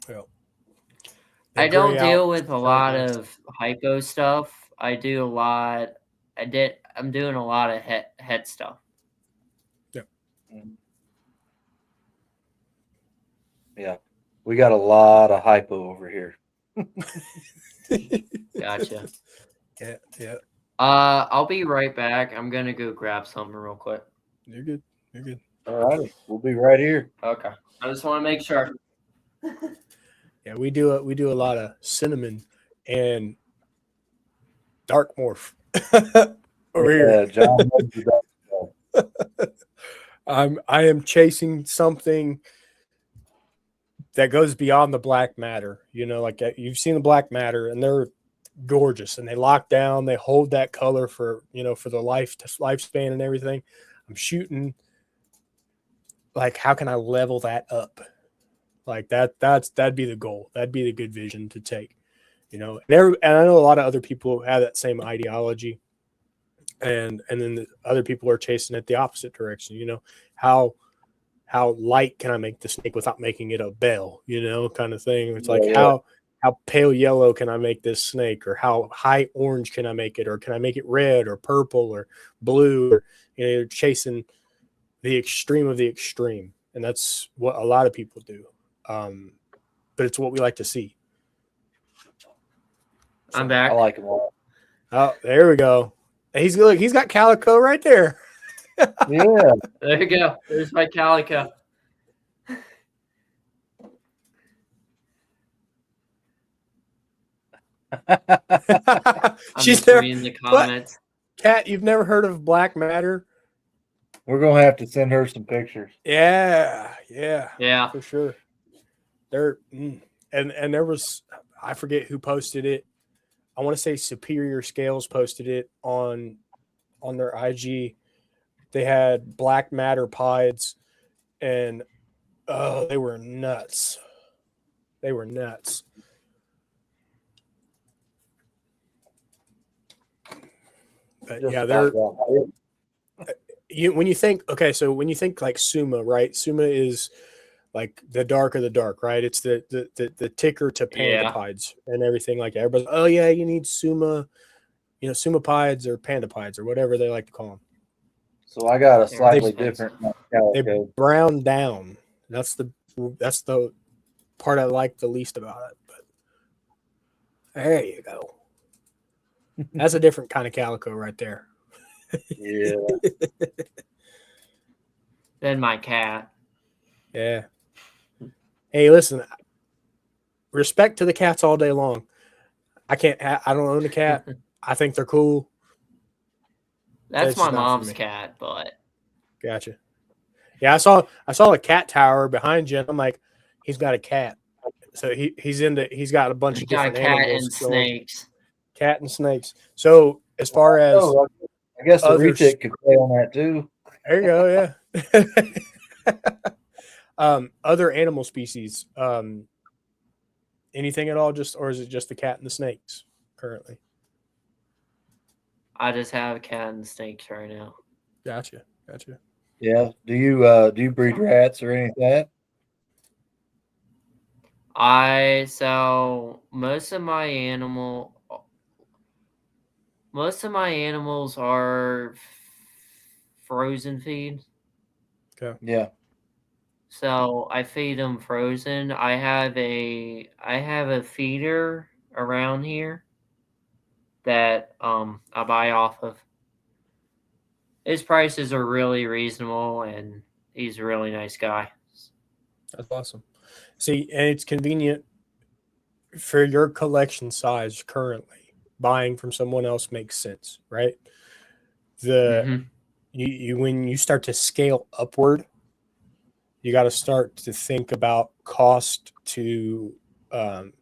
Speaker 1: Well,
Speaker 3: I
Speaker 1: the
Speaker 3: don't
Speaker 1: gray
Speaker 3: deal
Speaker 1: out
Speaker 3: with a
Speaker 1: very
Speaker 3: lot
Speaker 1: nice.
Speaker 3: of hypo stuff. I'm doing a lot of head stuff.
Speaker 2: Yeah, we got a lot of hypo over here.
Speaker 3: Gotcha.
Speaker 1: Yeah.
Speaker 3: I'll be right back. I'm gonna go grab something real quick.
Speaker 1: You're good.
Speaker 2: All right, we'll be right here.
Speaker 3: Okay. I just want to make sure.
Speaker 1: Yeah, we do a lot of cinnamon and dark morph over here.
Speaker 2: John loves the dark stuff.
Speaker 1: I am chasing something that goes beyond the black matter. You know, like you've seen the black matter, and they're gorgeous, and they lock down. They hold that color for for the lifespan and everything. I'm shooting like, how can I level that up? Like that'd be the goal. That'd be the good vision to take. And I know a lot of other people have that same ideology, and then the other people are chasing it the opposite direction. How light can I make the snake without making it a bell? Kind of thing. It's like,
Speaker 2: Yeah.
Speaker 1: how pale yellow can I make this snake, or how high orange can I make it, or can I make it red or purple or blue? Or you're chasing the extreme of the extreme, and that's what a lot of people do. But it's what we like to see.
Speaker 3: I'm back.
Speaker 2: I like them all.
Speaker 1: Oh, there we go. He's got calico right there.
Speaker 2: Yeah.
Speaker 3: There you go. There's my calico. I'm
Speaker 1: She's
Speaker 3: just
Speaker 1: there.
Speaker 3: reading the comments.
Speaker 1: Kat, you've never heard of black matter?
Speaker 2: We're gonna have to send her some pictures.
Speaker 1: Yeah,
Speaker 3: Yeah.
Speaker 1: for sure. And there was, I forget who posted it. I want to say Superior Scales posted it on on their IG. They had black matter pieds, and oh, they were nuts. They were nuts. But
Speaker 2: Just
Speaker 1: yeah,
Speaker 2: about
Speaker 1: they're
Speaker 2: that.
Speaker 1: when you think when you think like Suma, right? Suma is like the dark of the dark, right? It's the ticker to panda pieds and everything like that. Everybody's, oh yeah, you need Suma, Suma pieds or panda pieds or whatever they like to call them.
Speaker 2: So I got a slightly different
Speaker 1: They
Speaker 2: calico.
Speaker 1: brown down. That's the part I like the least about it. But there you go. That's a different kind of calico right there.
Speaker 2: Yeah.
Speaker 3: Then my cat.
Speaker 1: Yeah. Hey, listen. Respect to the cats all day long. I don't own a cat. I think they're cool.
Speaker 3: That's my mom's cat, but
Speaker 1: gotcha. Yeah, I saw a cat tower behind you, and I'm like, he's got a cat. So he's got a bunch of different animals.
Speaker 3: And snakes.
Speaker 1: Cat and snakes. So as far as
Speaker 2: I guess the retic could play on that too.
Speaker 1: There you go, yeah. Other animal species. Anything at all, or is it just the cat and the snakes currently?
Speaker 3: I just have a cat and snakes right now.
Speaker 1: Gotcha.
Speaker 2: Yeah. Do you breed rats or anything like that?
Speaker 3: So most of my animals are frozen feed.
Speaker 1: Okay.
Speaker 2: Yeah.
Speaker 3: So I feed them frozen. I have a feeder around here that I buy off of. His prices are really reasonable, and he's a really nice guy.
Speaker 1: That's awesome. See, and it's convenient for your collection size currently. Buying from someone else makes sense, right? You when you start to scale upward, you got to start to think about cost to everything,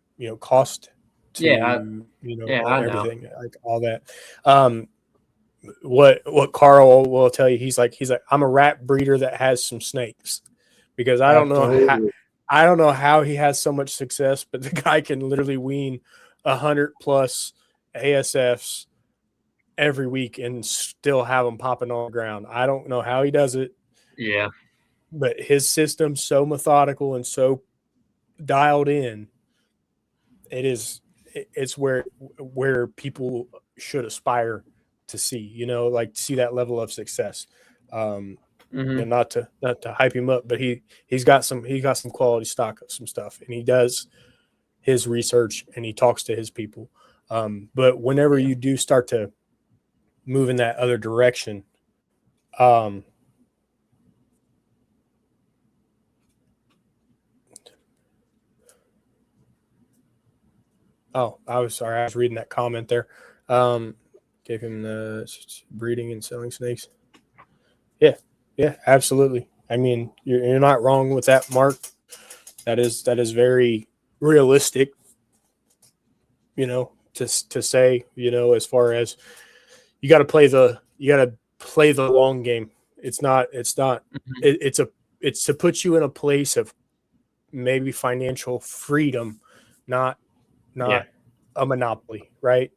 Speaker 1: like all that. What Carl will tell you, he's like I'm a rat breeder that has some snakes, because I don't know how he has so much success, but the guy can literally wean 100+ ASFs every week and still have them popping on the ground. I don't know how he does it.
Speaker 3: Yeah.
Speaker 1: But his system's so methodical and so dialed in. It's where people should aspire to see, like see that level of success. Not to hype him up, but he's got some quality stock of some stuff, and he does his research and he talks to his people. But whenever you do start to move in that other direction, oh, I was reading that comment there. Gave him the breeding and selling snakes. Yeah, absolutely. I mean, you're not wrong with that, Mark. That is very realistic, to say, as far as you got to play the long game. It's to put you in a place of maybe financial freedom, not a monopoly, right?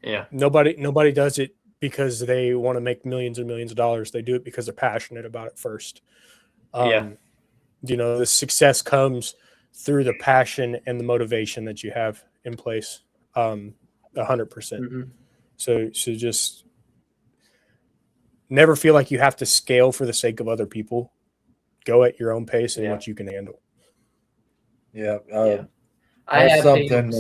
Speaker 3: Yeah.
Speaker 1: Nobody does it because they want to make millions and millions of dollars. They do it because they're passionate about it first. The success comes through the passion and the motivation that you have in place. 100%. So just never feel like you have to scale for the sake of other people. Go at your own pace and what you can handle.
Speaker 2: Yeah.
Speaker 3: I have something.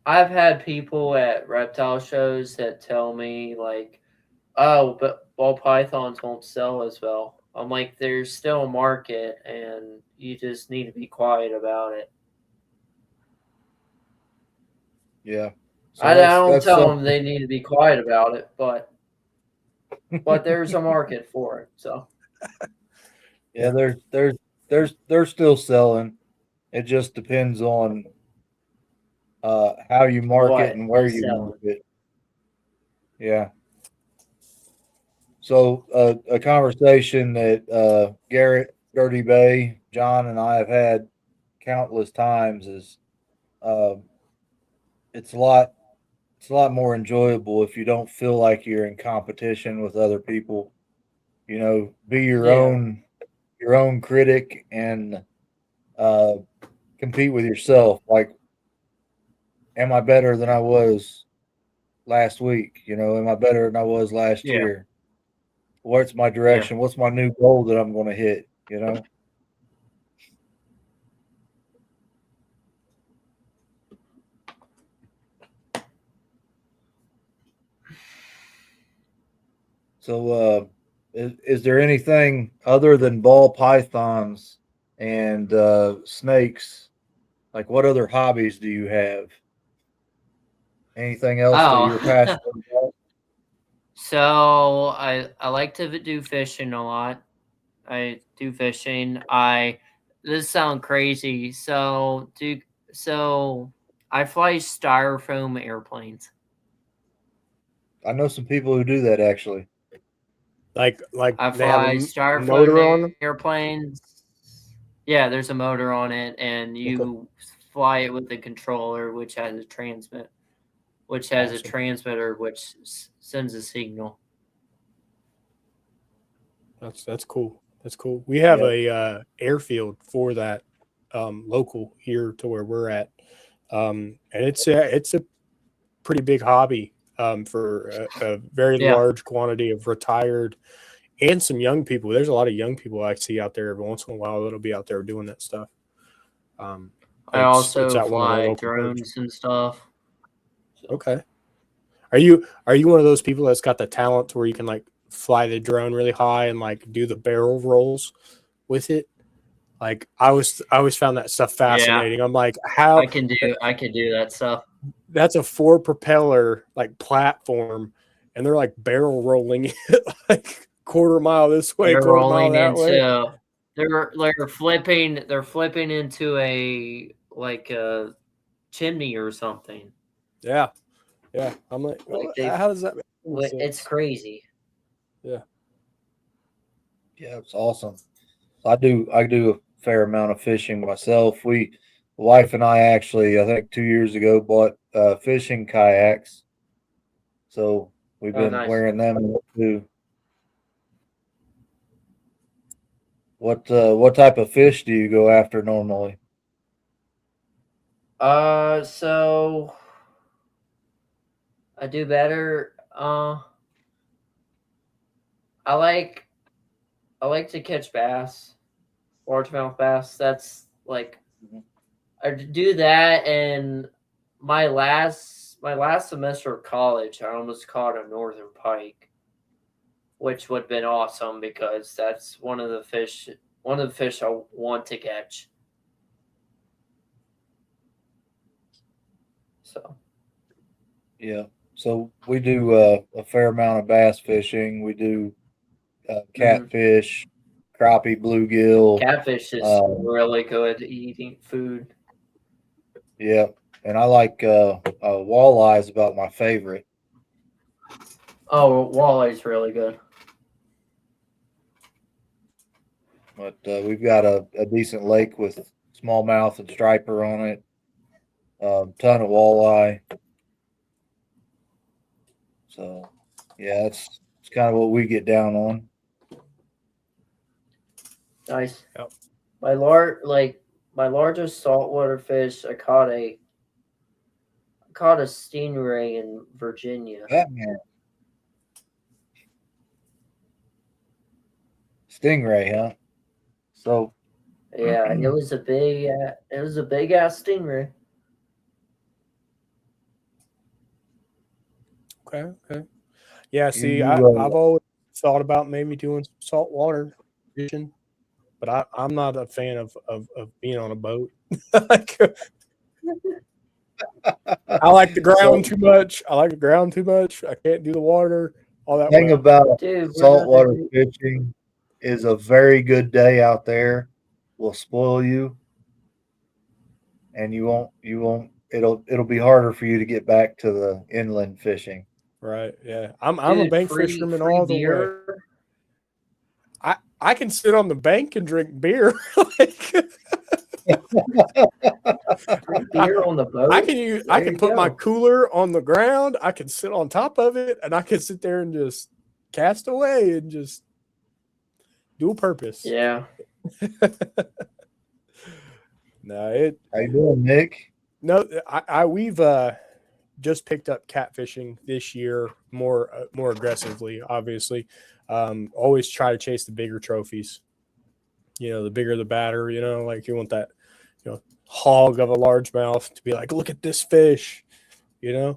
Speaker 3: I've had people at reptile shows that tell me like, "Oh, but ball pythons won't sell as well." I'm like, "There's still a market, and you just need to be quiet about it."
Speaker 2: Yeah. So
Speaker 3: I don't tell them they need to be quiet about it, but there's a market for it. So
Speaker 2: yeah, they're still selling. It just depends on how you market
Speaker 3: What
Speaker 2: and where
Speaker 3: is
Speaker 2: you
Speaker 3: selling?
Speaker 2: market. Yeah. So a conversation that Garrett, Dirty Bay, John, and I have had countless times is uh, it's a lot more enjoyable if you don't feel like you're in competition with other people. You know, be your
Speaker 3: Yeah.
Speaker 2: own critic and uh, compete with yourself. Like, am I better than I was last week? You know, am I better than I was last
Speaker 3: Yeah.
Speaker 2: year? What's my direction? What's my new goal that I'm going to hit? You know. So, is there anything other than ball pythons and snakes? Like, what other hobbies do you have? Anything else that you're
Speaker 3: Oh,
Speaker 2: passionate about?
Speaker 3: so I like to do fishing a lot. I do fishing. This sound crazy. So I fly styrofoam airplanes.
Speaker 2: I know some people who do that actually.
Speaker 1: Like
Speaker 3: I
Speaker 1: they have
Speaker 3: fly
Speaker 1: a motor on
Speaker 3: styrofoam
Speaker 1: them.
Speaker 3: airplanes. Yeah, there's a motor on it, and
Speaker 1: Okay,
Speaker 3: you fly it with a controller, which has a
Speaker 1: awesome.
Speaker 3: transmitter, which sends a signal.
Speaker 1: That's cool. That's cool. We have
Speaker 2: Yep.
Speaker 1: a airfield for that local here to where we're at, and it's a pretty big hobby for a very
Speaker 3: Yeah,
Speaker 1: large quantity of retired and some young people. There's a lot of young people I see out there every once in a while that'll be out there doing that stuff. Um,
Speaker 3: I
Speaker 1: it's
Speaker 3: also
Speaker 1: at one of our
Speaker 3: fly
Speaker 1: local parks.
Speaker 3: drones and stuff. So,
Speaker 1: Okay. Are you one of those people that's got the talent to where you can like fly the drone really high and like do the barrel rolls with it? Like I always found that stuff
Speaker 3: yeah,
Speaker 1: fascinating. I'm like, how
Speaker 3: I can do that stuff.
Speaker 1: that's a four propeller like platform, and they're like barrel rolling it like quarter mile this way,
Speaker 3: They're
Speaker 1: quarter mile
Speaker 3: rolling
Speaker 1: that way.
Speaker 3: into they're flipping into a like a chimney or something.
Speaker 1: Yeah, yeah. I'm like,
Speaker 3: Like
Speaker 1: well, how does that make any
Speaker 3: it's
Speaker 1: sense?
Speaker 3: crazy.
Speaker 1: Yeah.
Speaker 2: Yeah, it's awesome. I do a fair amount of fishing myself. The wife and I actually, I think 2 years ago, bought fishing kayaks. So we've
Speaker 3: Oh,
Speaker 2: been
Speaker 3: nice.
Speaker 2: wearing them too. What type of fish do you go after normally?
Speaker 3: So I do better. I like I like to catch bass, largemouth bass. That's like
Speaker 2: Mhm.
Speaker 3: I do that, and my last semester of college, I almost caught a northern pike, which would have been awesome because that's one of the fish I want to catch. So
Speaker 2: Yeah. So we do a fair amount of bass fishing. We do
Speaker 3: mhm.
Speaker 2: catfish, crappie, bluegill.
Speaker 3: Catfish is
Speaker 2: Um,
Speaker 3: really good eating food.
Speaker 2: yeah, and I like walleye is about my favorite.
Speaker 3: Oh, walleye's really good.
Speaker 2: But we've got a decent lake with smallmouth and striper on it. Ton of walleye. So yeah, it's kind of what we get down on.
Speaker 3: Nice.
Speaker 1: Yep.
Speaker 3: My largest saltwater fish I caught a stingray in Virginia.
Speaker 2: Batman, stingray, huh? So
Speaker 3: Yeah, it was a big ass stingray.
Speaker 1: Okay. Okay. Yeah.
Speaker 2: you
Speaker 1: See,
Speaker 2: you
Speaker 1: I've always thought about maybe doing some saltwater fishing, but I'm not a fan of being on a boat. Like, I like the ground
Speaker 2: so
Speaker 1: too much. I like the ground too much. I can't do the water all that
Speaker 2: thing
Speaker 1: well.
Speaker 2: about
Speaker 3: Dude,
Speaker 2: saltwater fishing is a very good day out there will spoil you, and you won't it'll be harder for you to get back to the inland fishing.
Speaker 1: Right. Yeah. I'm a bank fisherman
Speaker 3: free
Speaker 1: all the way.
Speaker 3: beer.
Speaker 1: I can sit on the bank and drink beer. Like,
Speaker 3: Free beer on the boat.
Speaker 1: I can put my cooler on the ground. I can sit on top of it, and I can sit there and just cast away and just dual purpose.
Speaker 3: Yeah.
Speaker 1: No,
Speaker 2: How you doing, Nick?
Speaker 1: No, we've just picked up catfishing this year more aggressively. Obviously, always try to chase the bigger trophies. The bigger the batter. Like you want that, hog of a largemouth to be like, look at this fish.
Speaker 3: Yeah.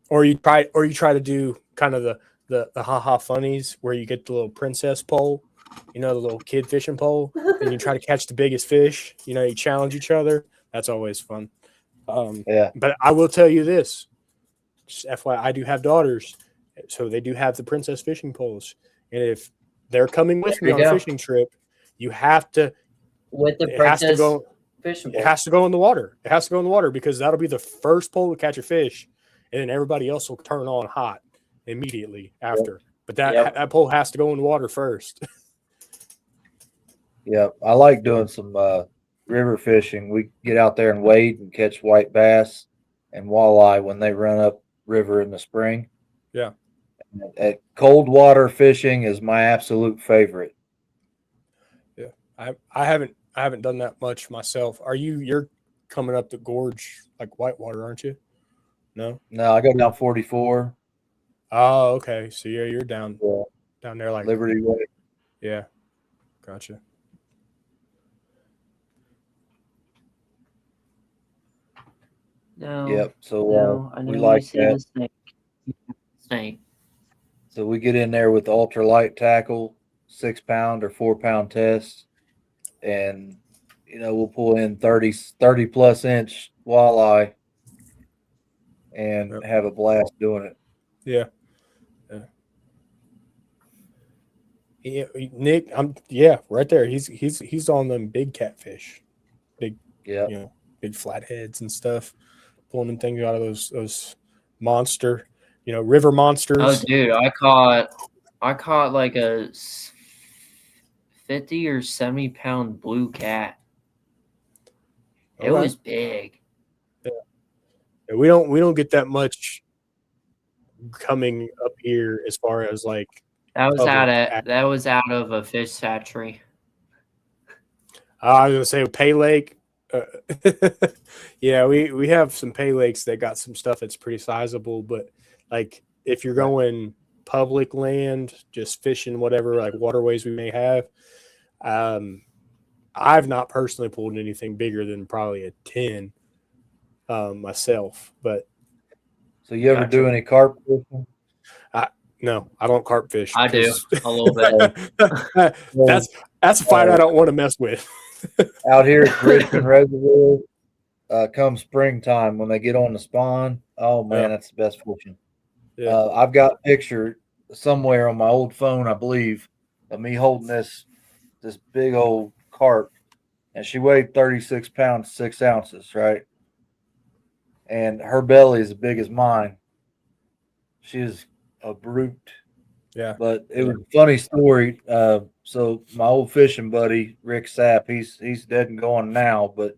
Speaker 1: Or you try to do kind of the ha funnies where you get the little princess pole, the little kid fishing pole, and you try to catch the biggest fish. You challenge each other. That's always fun.
Speaker 2: Yeah.
Speaker 1: But I will tell you this, just FYI, I do have daughters, so they do have the princess fishing poles. And if they're coming with me on a fishing trip, you have to
Speaker 3: with the princess fishing pole.
Speaker 1: It has to go in the water. It has to go in the water because that'll be the first pole to catch a fish, and then everybody else will turn on hot immediately after. Yep. But that pole has to go in the water first.
Speaker 2: Yeah, I like doing some river fishing. We get out there and wade and catch white bass and walleye when they run up river in the spring.
Speaker 1: Yeah.
Speaker 2: At cold water fishing is my absolute favorite.
Speaker 1: Yeah. I haven't done that much myself. You're coming up the gorge like whitewater, aren't you? No,
Speaker 2: I go down 44.
Speaker 1: Oh, okay. So you're down there like
Speaker 2: Liberty Way.
Speaker 1: Yeah. Gotcha.
Speaker 3: No.
Speaker 2: Yep. So we like that.
Speaker 3: Snake.
Speaker 2: So we get in there with the ultralight tackle, 6 pound or 4 pound test, and we'll pull in 30 plus inch walleye and have a blast doing it.
Speaker 1: Yeah. Nick, right there. He's on them big catfish, big flatheads and stuff, pulling them things out of those monster, river monsters.
Speaker 3: Oh, dude, I caught like a 50 or 70 pound blue cat. It was big.
Speaker 1: Yeah, we don't get that much coming up here as far as like.
Speaker 3: That was out of a fish hatchery.
Speaker 1: I was gonna say Pay Lake. Yeah, we have some Pay Lakes that got some stuff that's pretty sizable, but like if you're going public land, just fishing whatever like waterways we may have, I've not personally pulled anything bigger than probably a 10 myself. But
Speaker 2: so you ever do any carp fishing?
Speaker 1: No, I don't carp fish.
Speaker 3: I do a little bit.
Speaker 1: That's a fight I don't want to mess with.
Speaker 2: Out here at Richmond Reservoir, come springtime when they get on the spawn, oh man, that's the best fishing. Yeah. I've got a picture somewhere on my old phone, I believe, of me holding this big old carp, and she weighed 36 pounds, 6 ounces, right? And her belly is as big as mine. She is a brute.
Speaker 1: Yeah.
Speaker 2: But it was a funny story. So my old fishing buddy, Rick Sapp, he's dead and gone now, but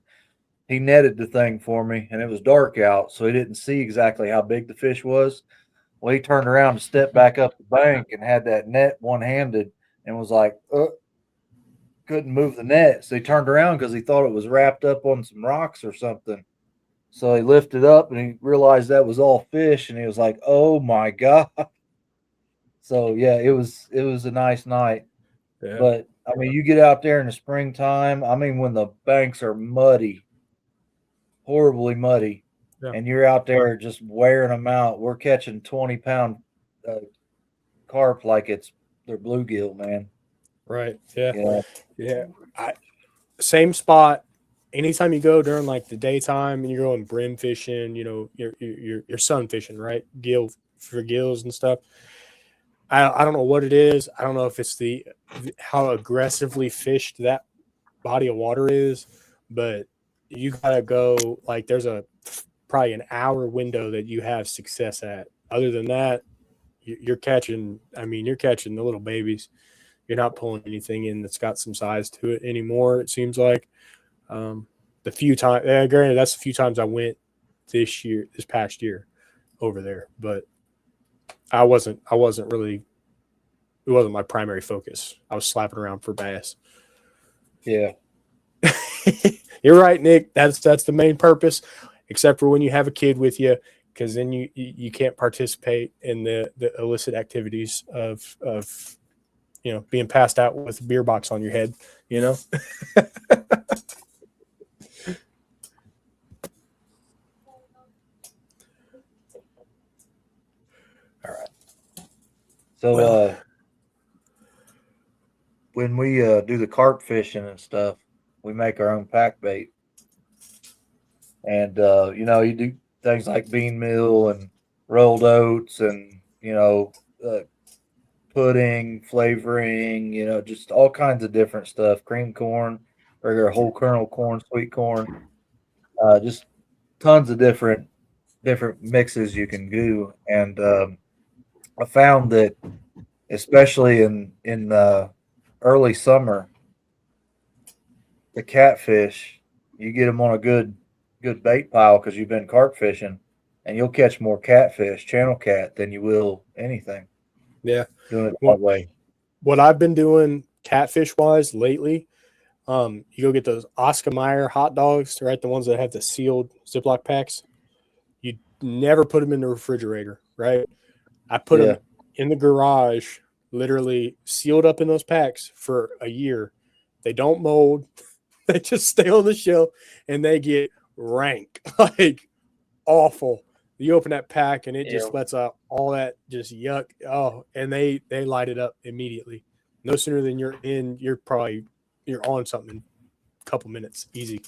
Speaker 2: he netted the thing for me, and it was dark out, so he didn't see exactly how big the fish was. Well, he turned around and stepped back up the bank and had that net one-handed and was like, couldn't move the net. So he turned around because he thought it was wrapped up on some rocks or something. So he lifted up and he realized that was all fish, and he was like, oh my God. So yeah, it was a nice night. Yeah. But I mean, you get out there in the springtime, I mean, when the banks are muddy, horribly muddy, and you're out there just wearing them out. We're catching 20-pound carp like they're bluegill, man.
Speaker 1: Right. Yeah. Yeah. Same spot. Anytime you go during like the daytime and you're going brim fishing, you're sun fishing, right? For gills and stuff. I don't know what it is. I don't know if it's how aggressively fished that body of water is, but you gotta go like there's probably an hour window that you have success at. Other than that, you're catching. I mean, you're catching the little babies. You're not pulling anything in that's got some size to it anymore. It seems like the few times. Granted, that's the few times I went this past year over there, but I wasn't really. It wasn't my primary focus. I was slapping around for bass.
Speaker 2: Yeah.
Speaker 1: You're right, Nick. That's the main purpose, except for when you have a kid with you, because then you can't participate in the illicit activities of being passed out with a beer box on your head. All right.
Speaker 2: So when we do the carp fishing and stuff, we make our own pack bait. And you do things like bean meal and rolled oats and pudding, flavoring, just all kinds of different stuff. Cream corn, regular whole kernel corn, sweet corn, just tons of different mixes you can do. And I found that especially in early summer, the catfish, you get them on a good bait pile because you've been carp fishing, and you'll catch more catfish, channel cat, than you will anything.
Speaker 1: Yeah,
Speaker 2: doing it that way.
Speaker 1: What I've been doing catfish wise lately, you go get those Oscar Mayer hot dogs, right? The ones that have the sealed Ziploc packs. You never put them in the refrigerator, right? I put them in the garage, literally sealed up in those packs for a year. They don't mold. They just stay on the shelf and they get rank, like awful. You open that pack and it just lets out all that just yuck. Oh, and they light it up immediately. No sooner than you're on something in a couple minutes, easy,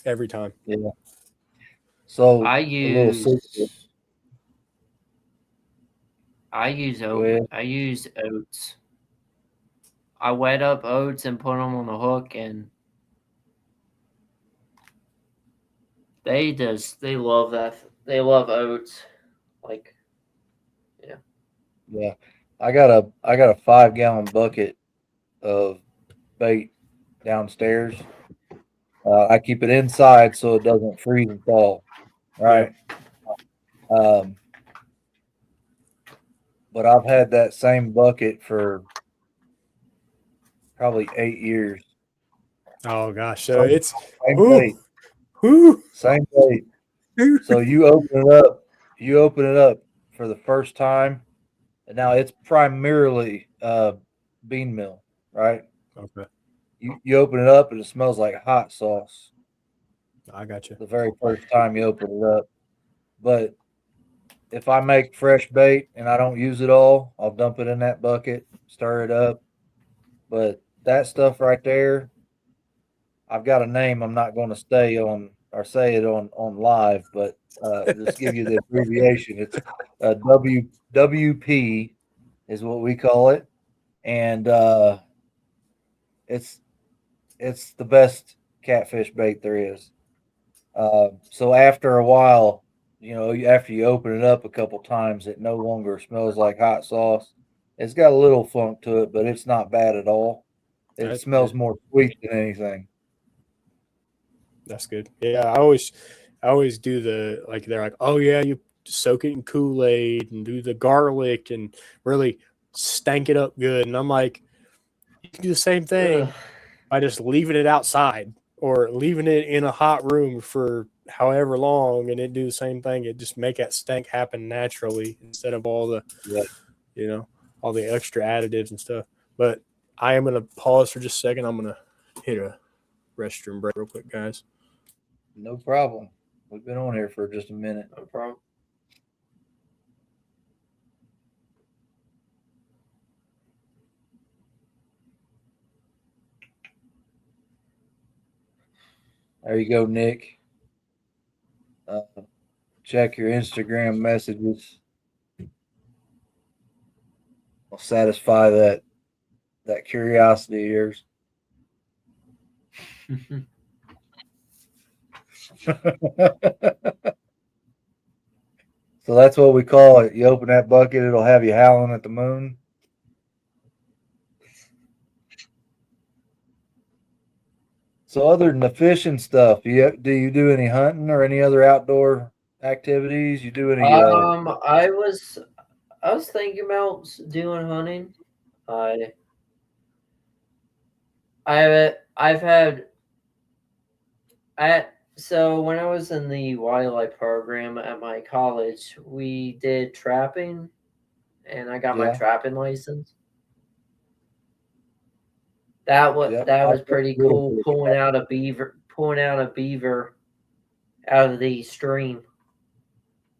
Speaker 1: every time.
Speaker 2: Yeah. So
Speaker 3: I use oats. I wet up oats and put them on the hook, and they love that. They love oats. Like, yeah.
Speaker 2: Yeah. I got a 5-gallon bucket of bait downstairs. I keep it inside so it doesn't freeze and thaw. Right. Yeah. But I've had that same bucket for probably 8 years.
Speaker 1: Oh gosh, so it's
Speaker 2: same bait. Same bait. So you open it up for the first time, and now it's primarily bean meal, right?
Speaker 1: Okay.
Speaker 2: You open it up and it smells like hot sauce.
Speaker 1: I got you.
Speaker 2: The very first time you open it up. But if I make fresh bait and I don't use it all, I'll dump it in that bucket, stir it up. But that stuff right there, I've got a name I'm not going to say it on live, but just give you the abbreviation. It's WP is what we call it, and it's the best catfish bait there is. So after a while, after you open it up a couple times, it no longer smells like hot sauce. It's got a little funk to it, but it's not bad at all. It smells more sweet than anything.
Speaker 1: That's good. Yeah, I always do they're like, oh yeah, you soak it in Kool-Aid and do the garlic and really stank it up good. And I'm like, you can do the same thing by just leaving it outside or leaving it in a hot room for however long, and it do the same thing. It just make that stank happen naturally instead of all the all the extra additives and stuff. But I am gonna pause for just a second. I'm gonna hit a restroom break real quick, guys.
Speaker 2: No problem. We've been on here for just a minute.
Speaker 3: No problem.
Speaker 2: There you go, Nick. Check your Instagram messages. I'll satisfy that curiosity of yours. So that's what we call it. You open that bucket, it'll have you howling at the moon. So other than the fishing stuff, do you do any hunting or any other outdoor activities? You do any?
Speaker 3: I was thinking about doing hunting. I I've had so when I was in the wildlife program at my college, we did trapping, and I got my trapping license. That was pretty cool, pulling out a beaver out of the stream,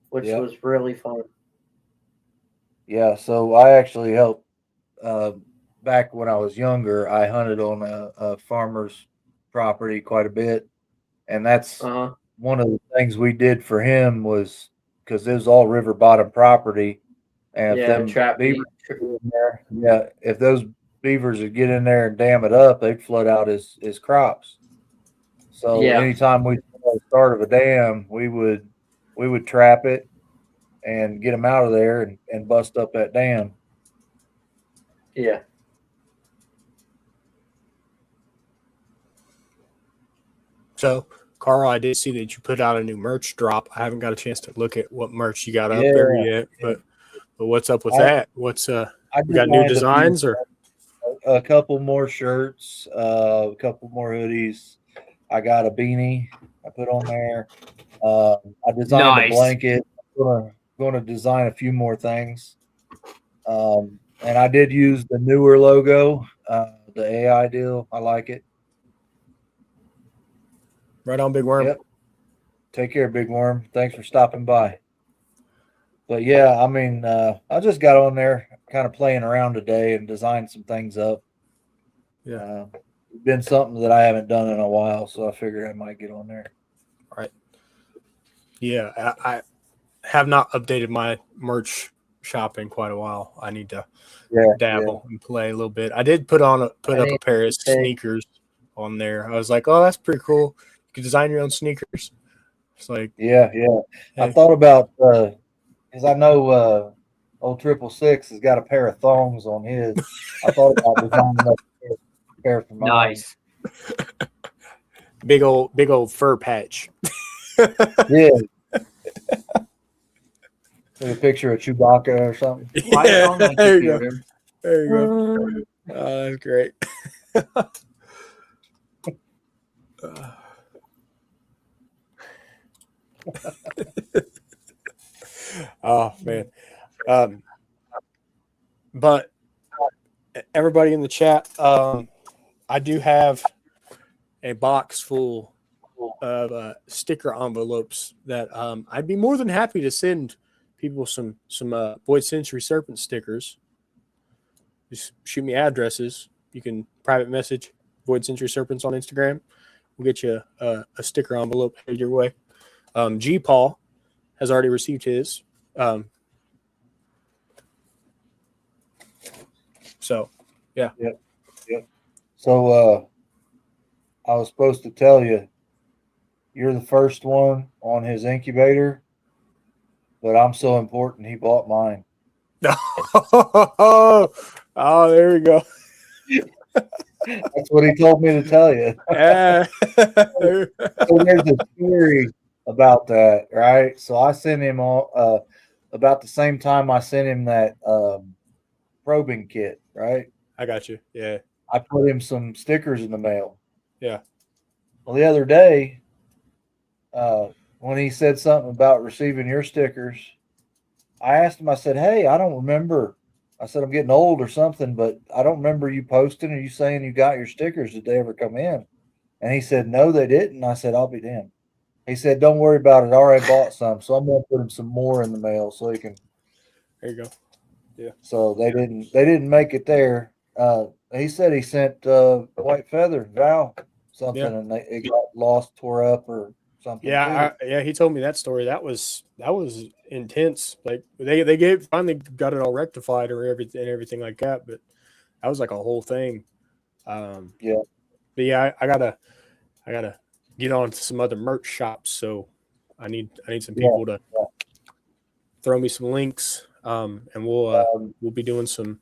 Speaker 3: which was really fun.
Speaker 2: Yeah, so I actually helped back when I was younger. I hunted on a farmer's property quite a bit, and that's one of the things we did for him was because it was all river bottom property, and if them beavers in there, if those beavers would get in there and dam it up, they'd flood out his crops. So anytime we saw the start of a dam, we would trap it and get them out of there and bust up that dam.
Speaker 3: Yeah.
Speaker 1: So, Carl, I did see that you put out a new merch drop. I haven't got a chance to look at what merch you got up there yet, but what's up with that? What's we got new designs or
Speaker 2: a couple more shirts, a couple more hoodies. I got a beanie I put on there. I designed a blanket. I'm going to design a few more things. And I did use the newer logo, the AI deal. I like it.
Speaker 1: Right on, Big Worm.
Speaker 2: Yep. Take care, Big Worm. Thanks for stopping by. But yeah, I mean, I just got on there kind of playing around today and designed some things up.
Speaker 1: Yeah.
Speaker 2: It's been something that I haven't done in a while, so I figured I might get on there.
Speaker 1: Right. Yeah, I have not updated my merch shop in quite a while. I need to dabble and play a little bit. I did put up a pair of sneakers on there. I was like, oh, that's pretty cool. You can design your own sneakers. It's like,
Speaker 2: Hey. I thought about because I know old 666 has got a pair of thongs on his. I thought about designing a pair for mine.
Speaker 3: Nice.
Speaker 1: Big old fur patch.
Speaker 2: Yeah. Like a picture of Chewbacca or something.
Speaker 3: Yeah,
Speaker 1: there you go. There you go. Oh, that's great. Oh man. But everybody in the chat, I do have a box full of sticker envelopes that I'd be more than happy to send people some Void Century Serpent stickers. Just shoot me addresses. You can private message Void Century Serpents on Instagram. We'll get you a sticker envelope headed your way. G Paul has already received his. So, yeah.
Speaker 2: Yep. So, I was supposed to tell you, you're the first one on his incubator, but I'm so important, he bought mine.
Speaker 1: Oh, there we go.
Speaker 2: That's what he told me to tell you. So there's a theory about that, right? So I sent him all about the same time I sent him that probing kit, right?
Speaker 1: I got you. Yeah.
Speaker 2: I put him some stickers in the mail.
Speaker 1: Yeah.
Speaker 2: Well, the other day, when he said something about receiving your stickers, I asked him, I said, hey, I don't remember. I said, I'm getting old or something, but I don't remember you posting or you saying you got your stickers. Did they ever come in? And he said, no, they didn't. I said, I'll be damned. He said, don't worry about it. I already bought some. So I'm going to put him some more in the mail so he can.
Speaker 1: There you go. Yeah.
Speaker 2: So they didn't make it there. He said he sent White Feather, Val, something, and it got lost, tore up or something.
Speaker 1: Yeah. He told me that story. That was intense. Like they finally got it all rectified or everything like that. But that was like a whole thing.
Speaker 2: Yeah.
Speaker 1: But yeah, I gotta get on to some other merch shops. So I need some people to throw me some links, and we'll be doing some,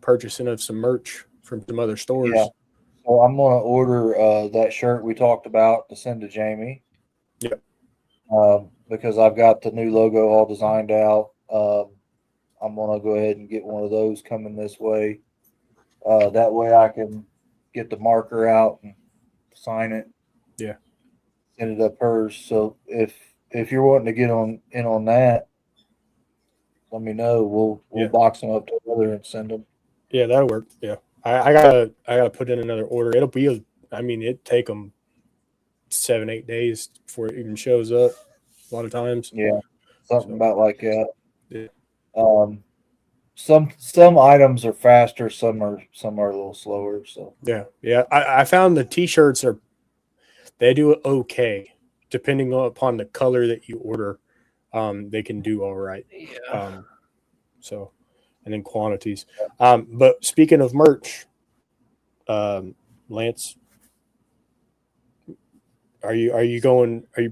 Speaker 1: purchasing of some merch from some other stores.
Speaker 2: Yeah. So I'm gonna order that shirt we talked about to send to Jamie.
Speaker 1: Yep.
Speaker 2: Because I've got the new logo all designed out. I'm gonna go ahead and get one of those coming this way. That way I can get the marker out and sign it.
Speaker 1: Yeah.
Speaker 2: Send it up hers. So if you're wanting to get in on that, let me know. We'll box them up together and send them.
Speaker 1: Yeah, that'll work. Yeah, I gotta put in another order. It'd take them 7-8 days before it even shows up. A lot of times.
Speaker 2: Yeah, something about like that.
Speaker 1: Yeah.
Speaker 2: Some items are faster, some are a little slower. So
Speaker 1: yeah. I found the t-shirts they do it okay, depending upon the color that you order. They can do all right.
Speaker 3: Yeah.
Speaker 1: So, and then quantities. But speaking of merch, Lance, are you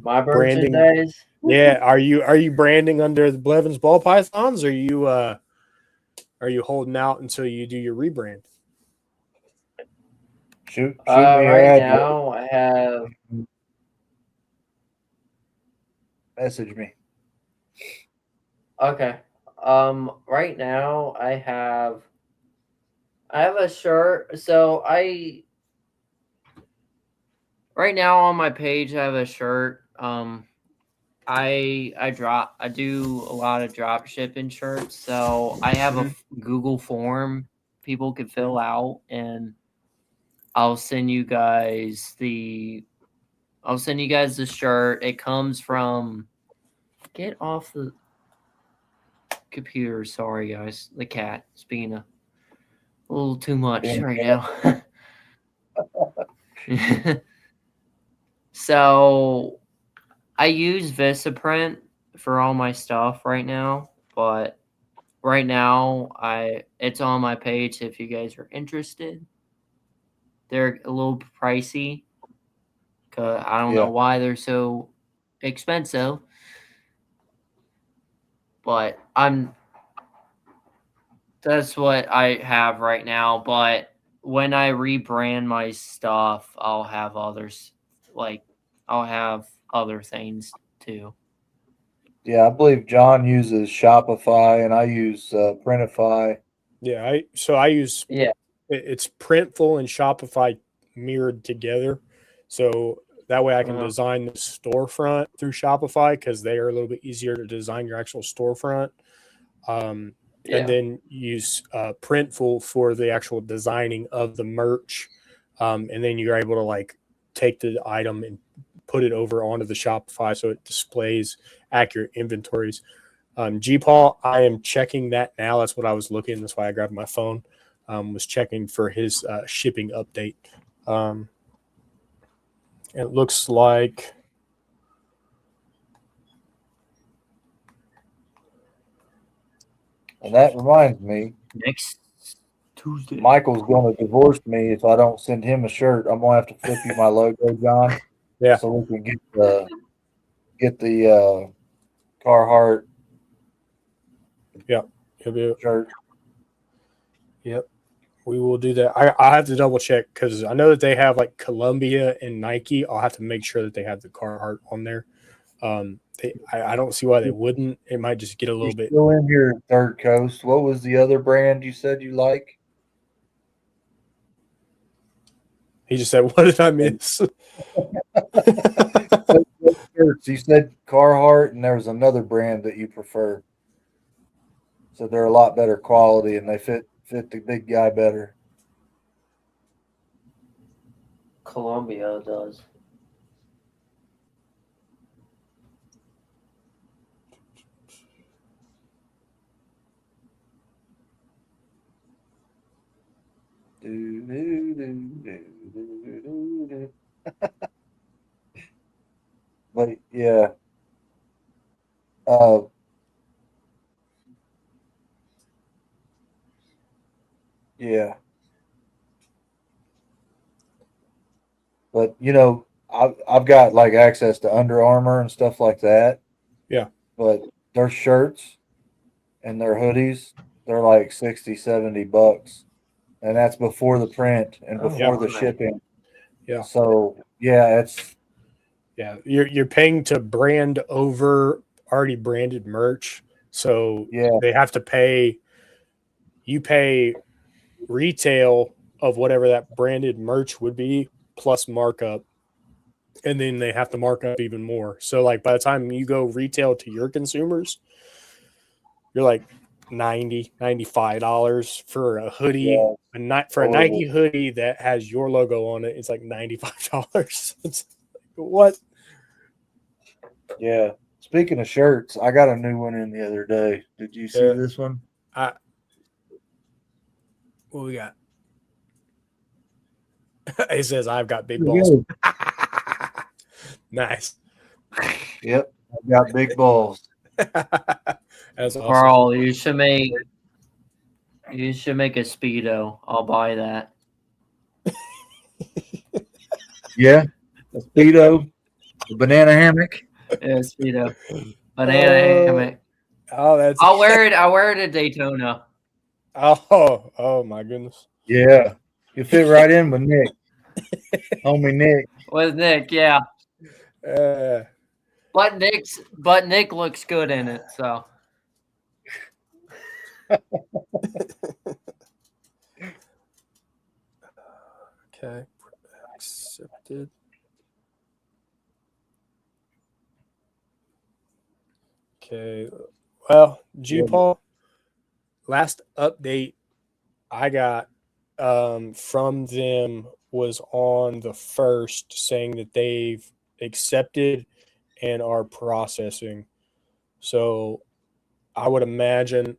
Speaker 3: My
Speaker 1: branding?
Speaker 3: merchandise?
Speaker 1: Yeah, are you branding under the Blevins ball pythons? Or are you holding out until you do your rebrand?
Speaker 2: shoot me your
Speaker 3: Right
Speaker 2: ad.
Speaker 3: now I have.
Speaker 2: Message me.
Speaker 3: Okay. Right now I have a shirt. So right now on my page I have a shirt. I do a lot of drop shipping shirts. So I have a Google form people can fill out, and I'll send you guys the shirt. It comes from. Get off the computer. Sorry, guys. The cat is being a little too much right now. So I use VistaPrint for all my stuff right now, but right now it's on my page if you guys are interested. They're a little pricey because I don't know why they're so expensive, but that's what I have right now. But when I rebrand my stuff, I'll have others, like I'll have other things too.
Speaker 2: Yeah, I believe John uses Shopify and I use Printify.
Speaker 1: Yeah, I use it's Printful and Shopify mirrored together, so that way I can design the storefront through Shopify because they are a little bit easier to design your actual storefront. And then use Printful for the actual designing of the merch, and then you're able to like take the item and put it over onto the Shopify so it displays accurate inventories. G-Paul, I am checking that now. That's what I was looking. That's why I grabbed my phone. Was checking for his shipping update. It looks like
Speaker 2: And that reminds me,
Speaker 3: next Tuesday,
Speaker 2: Michael's going to divorce me if I don't send him a shirt. I'm going to have to flip you my logo, John.
Speaker 1: Yeah.
Speaker 2: So we can get the Carhartt.
Speaker 1: Yeah.
Speaker 2: Shirt.
Speaker 1: Yep. We will do that. I have to double check because I know that they have like Columbia and Nike. I'll have to make sure that they have the Carhartt on there. I don't see why they wouldn't. It might just get a little bit.
Speaker 2: Still in here, Third Coast. What was the other brand you said you like?
Speaker 1: He just said, "What did I miss?"
Speaker 2: You said Carhartt, and there was another brand that you prefer. So they're a lot better quality, and they fit the big guy better.
Speaker 3: Columbia does.
Speaker 2: But yeah. Yeah. But I've got like access to Under Armour and stuff like that.
Speaker 1: Yeah.
Speaker 2: But their shirts and their hoodies, they're like $60-$70. And that's before the print and before the shipping.
Speaker 1: Yeah.
Speaker 2: So yeah,
Speaker 1: you're paying to brand over already branded merch. So they have to pay, you pay retail of whatever that branded merch would be plus markup. And then they have to mark up even more. So like by the time you go retail to your consumers, you're like $95 for a hoodie. For a Nike hoodie that has your logo on it, it's like $95. It's like, what?
Speaker 2: Yeah. Speaking of shirts, I got a new one in the other day. Did you see this one?
Speaker 1: What we got? It says I've got big balls. Nice.
Speaker 2: Yep, I've got big balls.
Speaker 1: That's awesome.
Speaker 3: Carl, you should make a Speedo. I'll buy that.
Speaker 2: Yeah, a Speedo, a banana hammock.
Speaker 3: Yeah, Speedo. Banana hammock.
Speaker 1: Oh, that's.
Speaker 3: I'll wear it. I'll wear it at Daytona.
Speaker 1: Oh my goodness.
Speaker 2: Yeah, you fit right in with Nick, homie Nick.
Speaker 3: With Nick, yeah. But Nick looks good in it, so.
Speaker 1: Okay, accepted. Okay, well, Paul, last update I got from them was on the 1st, saying that they've accepted and are processing. So I would imagine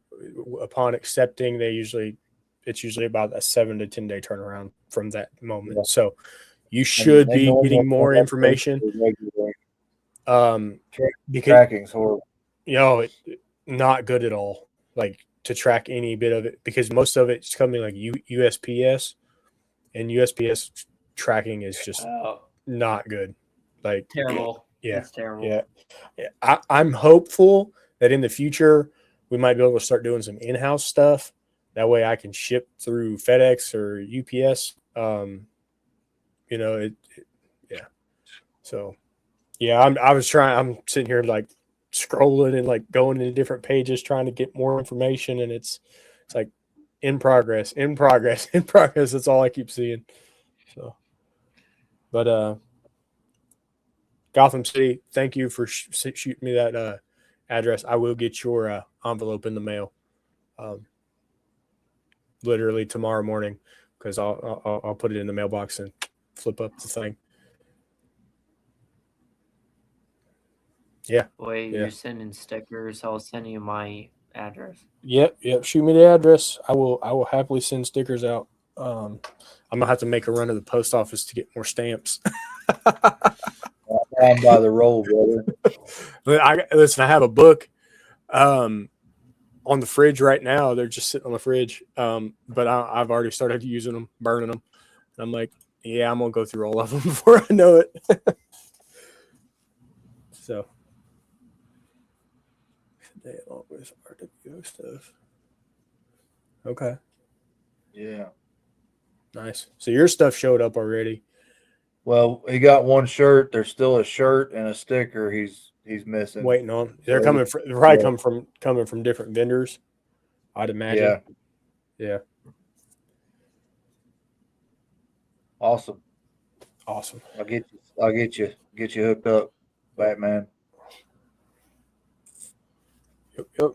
Speaker 1: upon accepting, it's usually about a 7 to 10 day turnaround from that moment. Yeah. So you should be getting more information. Because
Speaker 2: tracking's horrible.
Speaker 1: Not good at all. Like to track any bit of it, because most of it's coming like USPS, and USPS tracking is just not good. Like
Speaker 3: terrible.
Speaker 1: Yeah,
Speaker 3: it's terrible.
Speaker 1: Yeah. I'm hopeful that in the future we might be able to start doing some in-house stuff. That way I can ship through FedEx or UPS. So yeah, I'm sitting here like scrolling and like going into different pages trying to get more information, and it's like in progress. That's all I keep seeing. So, but Gotham City, thank you for shooting me that address. I will get your envelope in the mail, literally tomorrow morning, because I'll put it in the mailbox and flip up the thing. Yeah.
Speaker 3: Wait, you're sending stickers? I'll send you my address.
Speaker 1: Yep. Shoot me the address. I will happily send stickers out. I'm gonna have to make a run to the post office to get more stamps.
Speaker 2: I'm by the roll, brother.
Speaker 1: Listen, I have a book on the fridge right now. They're just sitting on the fridge. But I've already started using them, burning them. And I'm like, yeah, I'm gonna go through all of them before I know it. So they always RWO stuff. Okay.
Speaker 2: Yeah.
Speaker 1: Nice. So your stuff showed up already.
Speaker 2: Well, he got one shirt. There's still a shirt and a sticker he's missing.
Speaker 1: Waiting on. They're coming from different vendors, I'd imagine. Yeah.
Speaker 2: Awesome. I'll get you hooked up, Batman.
Speaker 1: Yep.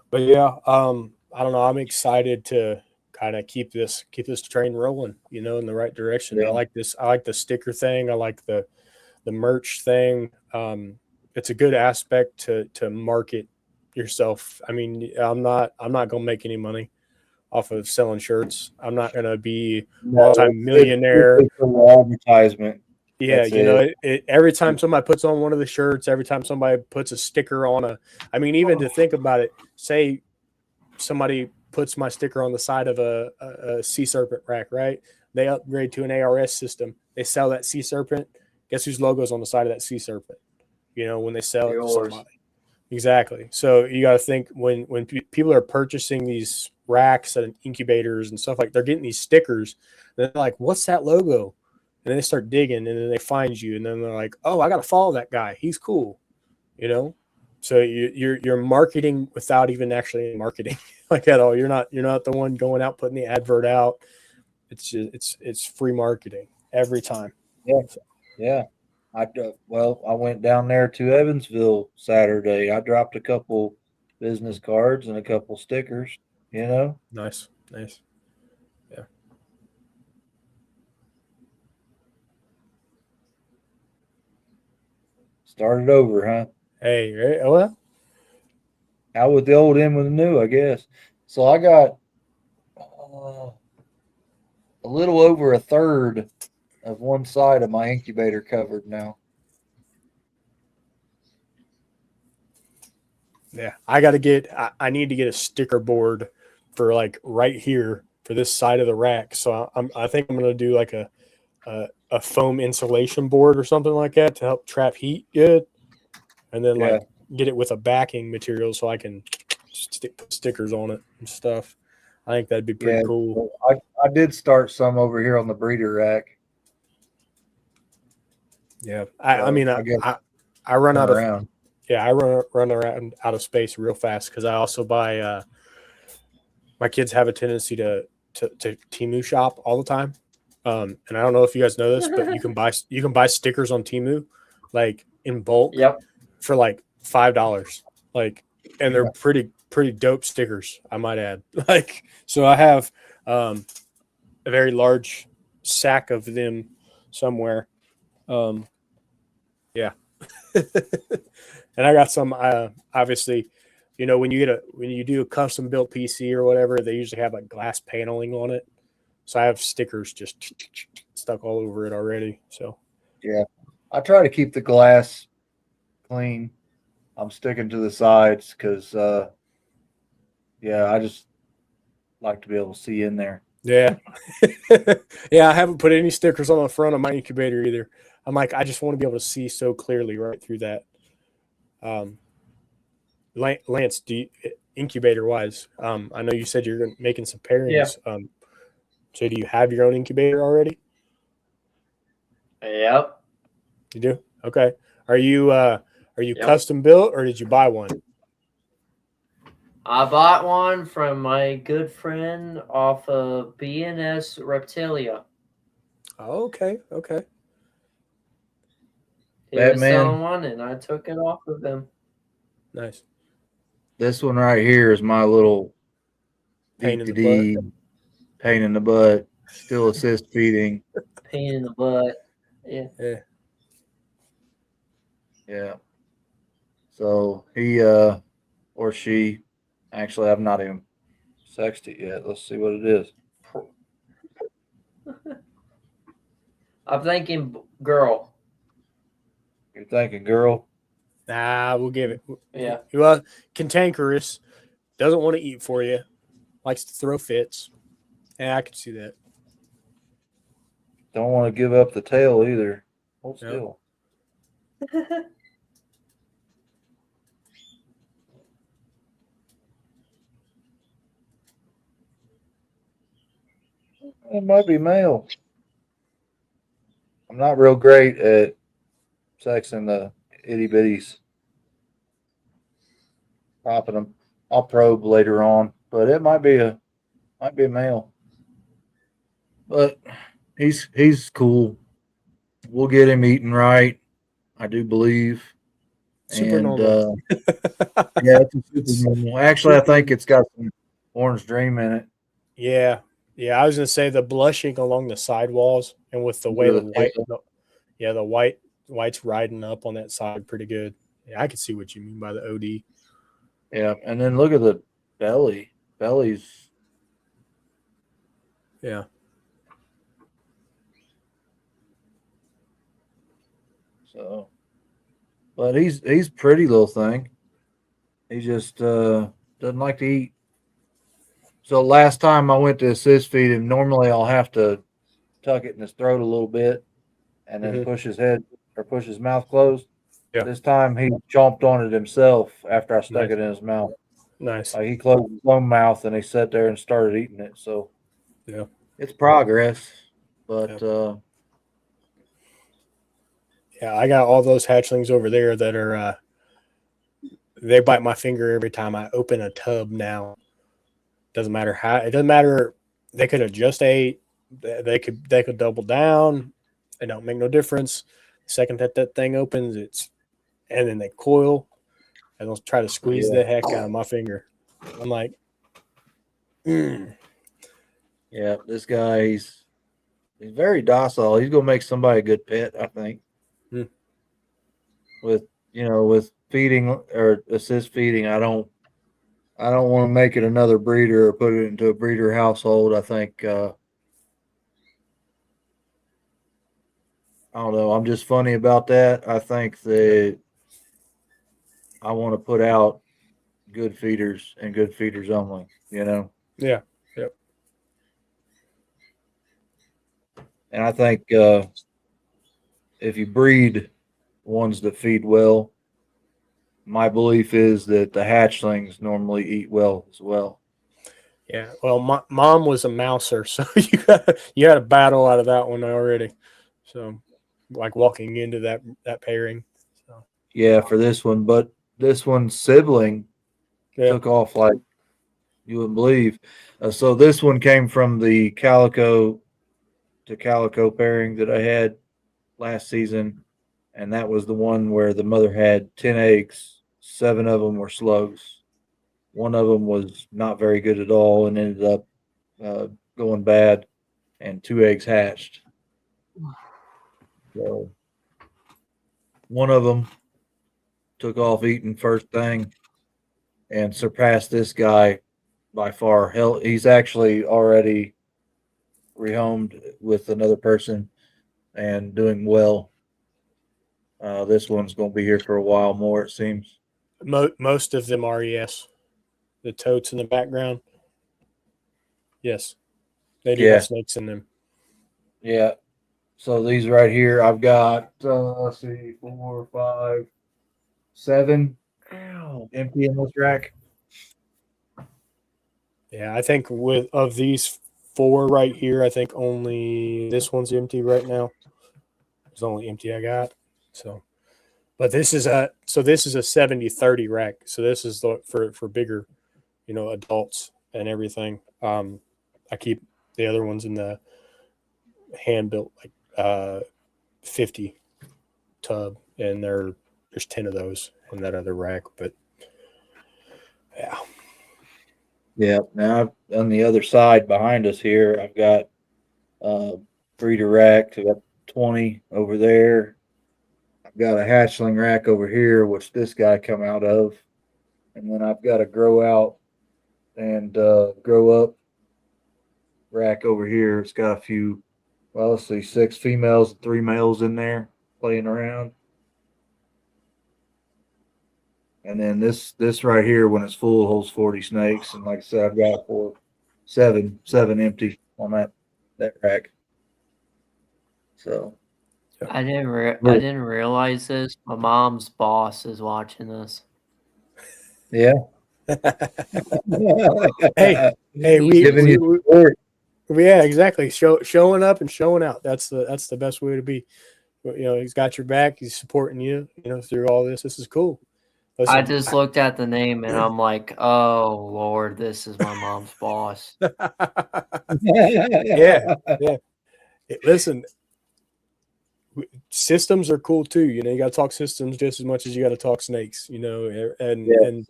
Speaker 1: But yeah, I don't know. I'm excited to kind of keep this train rolling, in the right direction. Yeah. I like this. I like the sticker thing. I like the merch thing. It's a good aspect to market yourself. I mean, I'm not gonna make any money off of selling shirts. I'm not gonna be all-time millionaire.
Speaker 2: It's an advertisement.
Speaker 1: Yeah, every time somebody puts on one of the shirts, every time somebody puts a sticker on even to think about it, say somebody puts my sticker on the side of a Sea Serpent rack, right? They upgrade to an ARS system. They sell that Sea Serpent. Guess whose logo is on the side of that sea serpent? When they sell it to
Speaker 3: Yours.
Speaker 1: somebody. Exactly. So you got to think when people are purchasing these racks and incubators and stuff, like they're getting these stickers. They're like, "What's that logo?" And then they start digging, and then they find you, and then they're like, "Oh, I got to follow that guy. He's cool." So you're marketing without even actually marketing like at all. You're not the one going out putting the advert out. It's free marketing every time.
Speaker 2: Yeah. I went down there to Evansville Saturday. I dropped a couple business cards and a couple stickers.
Speaker 1: Nice. Yeah.
Speaker 2: Started over, huh?
Speaker 1: Hey, right? Well,
Speaker 2: Out with the old, in with the new, I guess. So I got a little over a third of one side of my incubator covered now.
Speaker 1: yeah, I need to get a sticker board for like right here for this side of the rack. So I think I'm gonna do like a foam insulation board or something like that to help trap heat good, and then like get it with a backing material so I can put stickers on it and stuff. I think that'd be pretty cool.
Speaker 2: I did start some over here on the breeder rack.
Speaker 1: Yeah, I mean I run out of I run around out of space real fast because I also buy. My kids have a tendency to Temu shop all the time, and I don't know if you guys know this, but you can buy stickers on Temu, like in bulk, for like $5, like, and they're pretty dope stickers, I might add. Like, so I have a very large sack of them somewhere. Yeah. And I got some, obviously, when you do a custom built PC or whatever, they usually have like glass paneling on it. So I have stickers just stuck all over it already. So
Speaker 2: yeah, I try to keep the glass clean. I'm sticking to the sides because, I just like to be able to see in there.
Speaker 1: Yeah. Yeah, I haven't put any stickers on the front of my incubator either. I'm like, I just want to be able to see so clearly right through that. Lance, incubator wise, I know you said you're making some pairings.
Speaker 3: Yeah.
Speaker 1: So do you have your own incubator already?
Speaker 3: Yep.
Speaker 1: You do? Okay. Are you custom built or did you buy one?
Speaker 3: I bought one from my good friend off of BNS Reptilia.
Speaker 1: Oh, okay.
Speaker 3: He was selling one, and I took it off of him.
Speaker 1: Nice.
Speaker 2: This one right here is my little
Speaker 1: pain in the
Speaker 2: butt. Still assist feeding.
Speaker 3: Pain in the butt. Yeah.
Speaker 2: Yeah. So he or she, actually, I've not even sexed it yet. Let's see what it is.
Speaker 3: I'm thinking girl.
Speaker 2: You're thinking girl?
Speaker 1: Nah, we'll give it.
Speaker 3: Yeah.
Speaker 1: Well, cantankerous, doesn't want to eat for you, likes to throw fits. Yeah, I can see that.
Speaker 2: Don't want to give up the tail either. Hold still. It might be male. I'm not real great at sexing the itty bitties. Popping them. I'll probe later on, but it might be a male. But he's cool. We'll get him eating right, I do believe.
Speaker 1: Super normal.
Speaker 2: Yeah, it's super normal. Actually, I think it's got some orange dream in it.
Speaker 1: Yeah. I was gonna say the blushing along the sidewalls and with the way the white's riding up on that side pretty good. Yeah, I can see what you mean by the OD.
Speaker 2: Yeah, and then look at the belly. Belly's
Speaker 1: yeah.
Speaker 2: So, but he's pretty little thing. He just doesn't like to eat. So last time I went to assist feed him, normally I'll have to tuck it in his throat a little bit and then push his head or push his mouth closed.
Speaker 1: Yeah.
Speaker 2: This time he chomped on it himself after I stuck
Speaker 1: Nice.
Speaker 2: it in his mouth.
Speaker 1: Nice.
Speaker 2: Like he closed his own mouth and he sat there and started eating it. So
Speaker 1: Yeah.
Speaker 2: it's progress, but
Speaker 1: Yeah, I got all those hatchlings over there that are they bite my finger every time I open a tub now. Doesn't matter how, it doesn't matter. They could have just ate. They could double down. It don't make no difference. The second that thing opens, and then they coil and they'll try to squeeze the heck out of my finger. I'm like,
Speaker 2: yeah, this guy he's very docile. He's gonna make somebody a good pet, I think. With feeding or assist feeding, I don't want to make it another breeder or put it into a breeder household. I think I don't know. I'm just funny about that. I think that I want to put out good feeders and good feeders only.
Speaker 1: Yeah. Yep.
Speaker 2: And I think if you breed ones that feed well, my belief is that the hatchlings normally eat well as well.
Speaker 1: Yeah. Well, my mom was a mouser, so you had a battle out of that one already. So, like walking into that pairing. So.
Speaker 2: Yeah, for this one, but this one's sibling took off like you wouldn't believe. So this one came from the calico to calico pairing that I had last season, and that was the one where the mother had 10 eggs. 7 of them were slugs. One of them was not very good at all and ended up going bad, and 2 eggs hatched. So one of them took off eating first thing and surpassed this guy by far. Hell, he's actually already rehomed with another person and doing well. This one's going to be here for a while more, it seems.
Speaker 1: Most of them are, yes. The totes in the background, yes. They do have snakes in them.
Speaker 2: Yeah. So these right here, I've got, let's see, 4, 5, 7 empty in this rack.
Speaker 1: Yeah, I think of these 4 right here, I think only this one's empty right now. It's the only empty I got. So, but this is a 70-30 rack. So this is for bigger, adults and everything. I keep the other ones in the hand built 50 tub, and there's 10 of those in that other rack. But yeah.
Speaker 2: Yeah. Now on the other side behind us here, I've got breeder rack. I've got 20 over there. I've got a hatchling rack over here, which this guy come out of, and then I've got a grow out and grow up rack over here. It's got a few. Well, let's see, 6 females and 3 males in there playing around. And then this right here, when it's full, holds 40 snakes. And like I said, I've got seven empty on that rack. So
Speaker 3: I didn't realize this. My mom's boss is watching this.
Speaker 2: yeah.
Speaker 1: hey, yeah, exactly. Showing up and showing out. That's the best way to be. He's got your back. He's supporting you. Through all this. This is cool. Listen,
Speaker 3: I just looked at the name and I'm like, oh Lord, this is my mom's boss.
Speaker 1: yeah. Listen, systems are cool too. You got to talk systems just as much as you got to talk snakes. And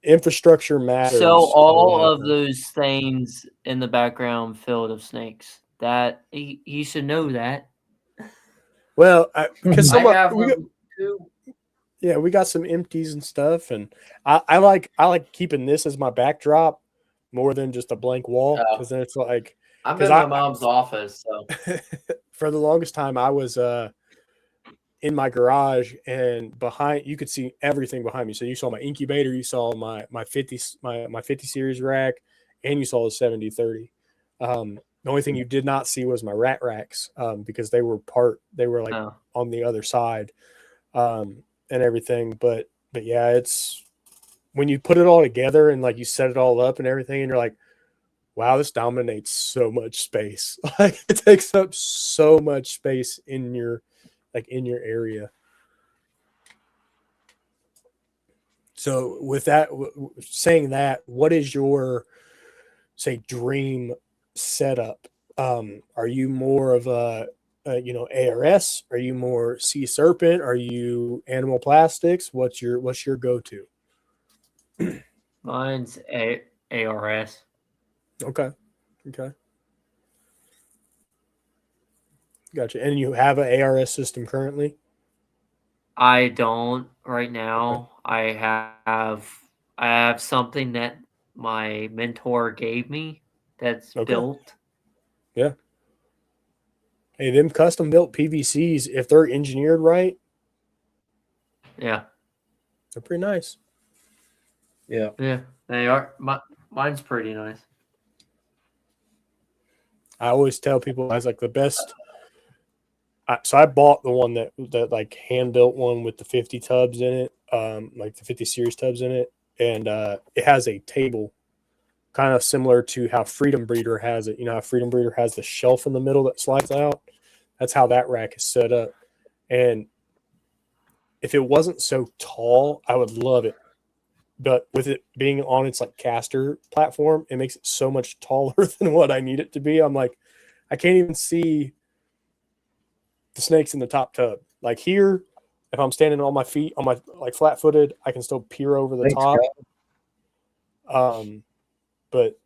Speaker 1: infrastructure matters.
Speaker 3: So all of those things in the background filled of snakes. That you should know that.
Speaker 1: Well, because
Speaker 3: I have them too.
Speaker 1: Yeah, we got some empties and stuff, and I like keeping this as my backdrop more than just a blank wall, because then it's like
Speaker 3: I'm in my mom's office. So
Speaker 1: for the longest time, I was in my garage, and behind you could see everything behind me. So you saw my incubator, you saw my 50 series rack, and you saw the 70-30. The only thing you did not see was my rat racks, because they were like
Speaker 3: Oh,
Speaker 1: on the other side, and everything. But yeah, it's when you put it all together and like you set it all up and everything, and you're like, wow, this dominates so much space. Like it takes up so much space in your area. So with that, saying that, what is your say dream setup? Are you more of ARS? Are you more Sea Serpent? Are you Animal Plastics? What's your go to?
Speaker 3: mine's ARS.
Speaker 1: Okay. Gotcha. And you have an ARS system currently?
Speaker 3: I don't right
Speaker 1: Okay.
Speaker 3: now. I have something that my mentor gave me that's
Speaker 1: Okay.
Speaker 3: built.
Speaker 1: Yeah. Hey, them custom built PVCs, if they're engineered right,
Speaker 3: Yeah.
Speaker 1: they're pretty nice.
Speaker 2: Yeah.
Speaker 3: Yeah, they are. Mine's pretty nice.
Speaker 1: I always tell people I was like the best. So I bought the one that like hand built one with the 50 tubs in it, like the 50 series tubs in it, and it has a table, kind of similar to how Freedom Breeder has it. You know how Freedom Breeder has the shelf in the middle that slides out. That's how that rack is set up. And if it wasn't so tall, I would love it. But with it being on its like caster platform, it makes it so much taller than what I need it to be. I'm like, I can't even see the snakes in the top tub. Like here, if I'm standing on my feet, on my like flat footed, I can still peer over the
Speaker 2: Thanks,
Speaker 1: top.
Speaker 2: guys.
Speaker 1: But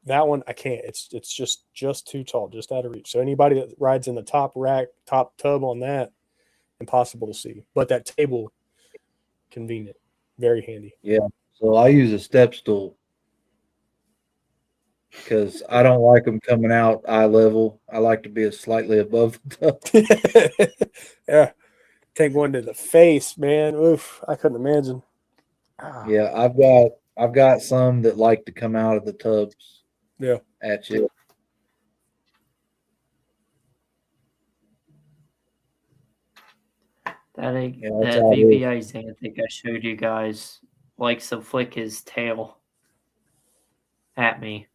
Speaker 1: that one I can't. It's just too tall, just out of reach. So anybody that rides in the top rack, top tub on that, impossible to see. But that table, convenient, very handy.
Speaker 2: Yeah. So I use a step stool because I don't like them coming out eye level. I like to be slightly above the tub.
Speaker 1: Yeah, take one to the face, man. Oof, I couldn't imagine.
Speaker 2: Yeah, I've got some that like to come out of the tubs
Speaker 1: Yeah.
Speaker 2: at you.
Speaker 3: That
Speaker 2: That's
Speaker 3: that
Speaker 2: how it is.
Speaker 3: VPI Xanthic I showed you guys likes to flick his tail at me.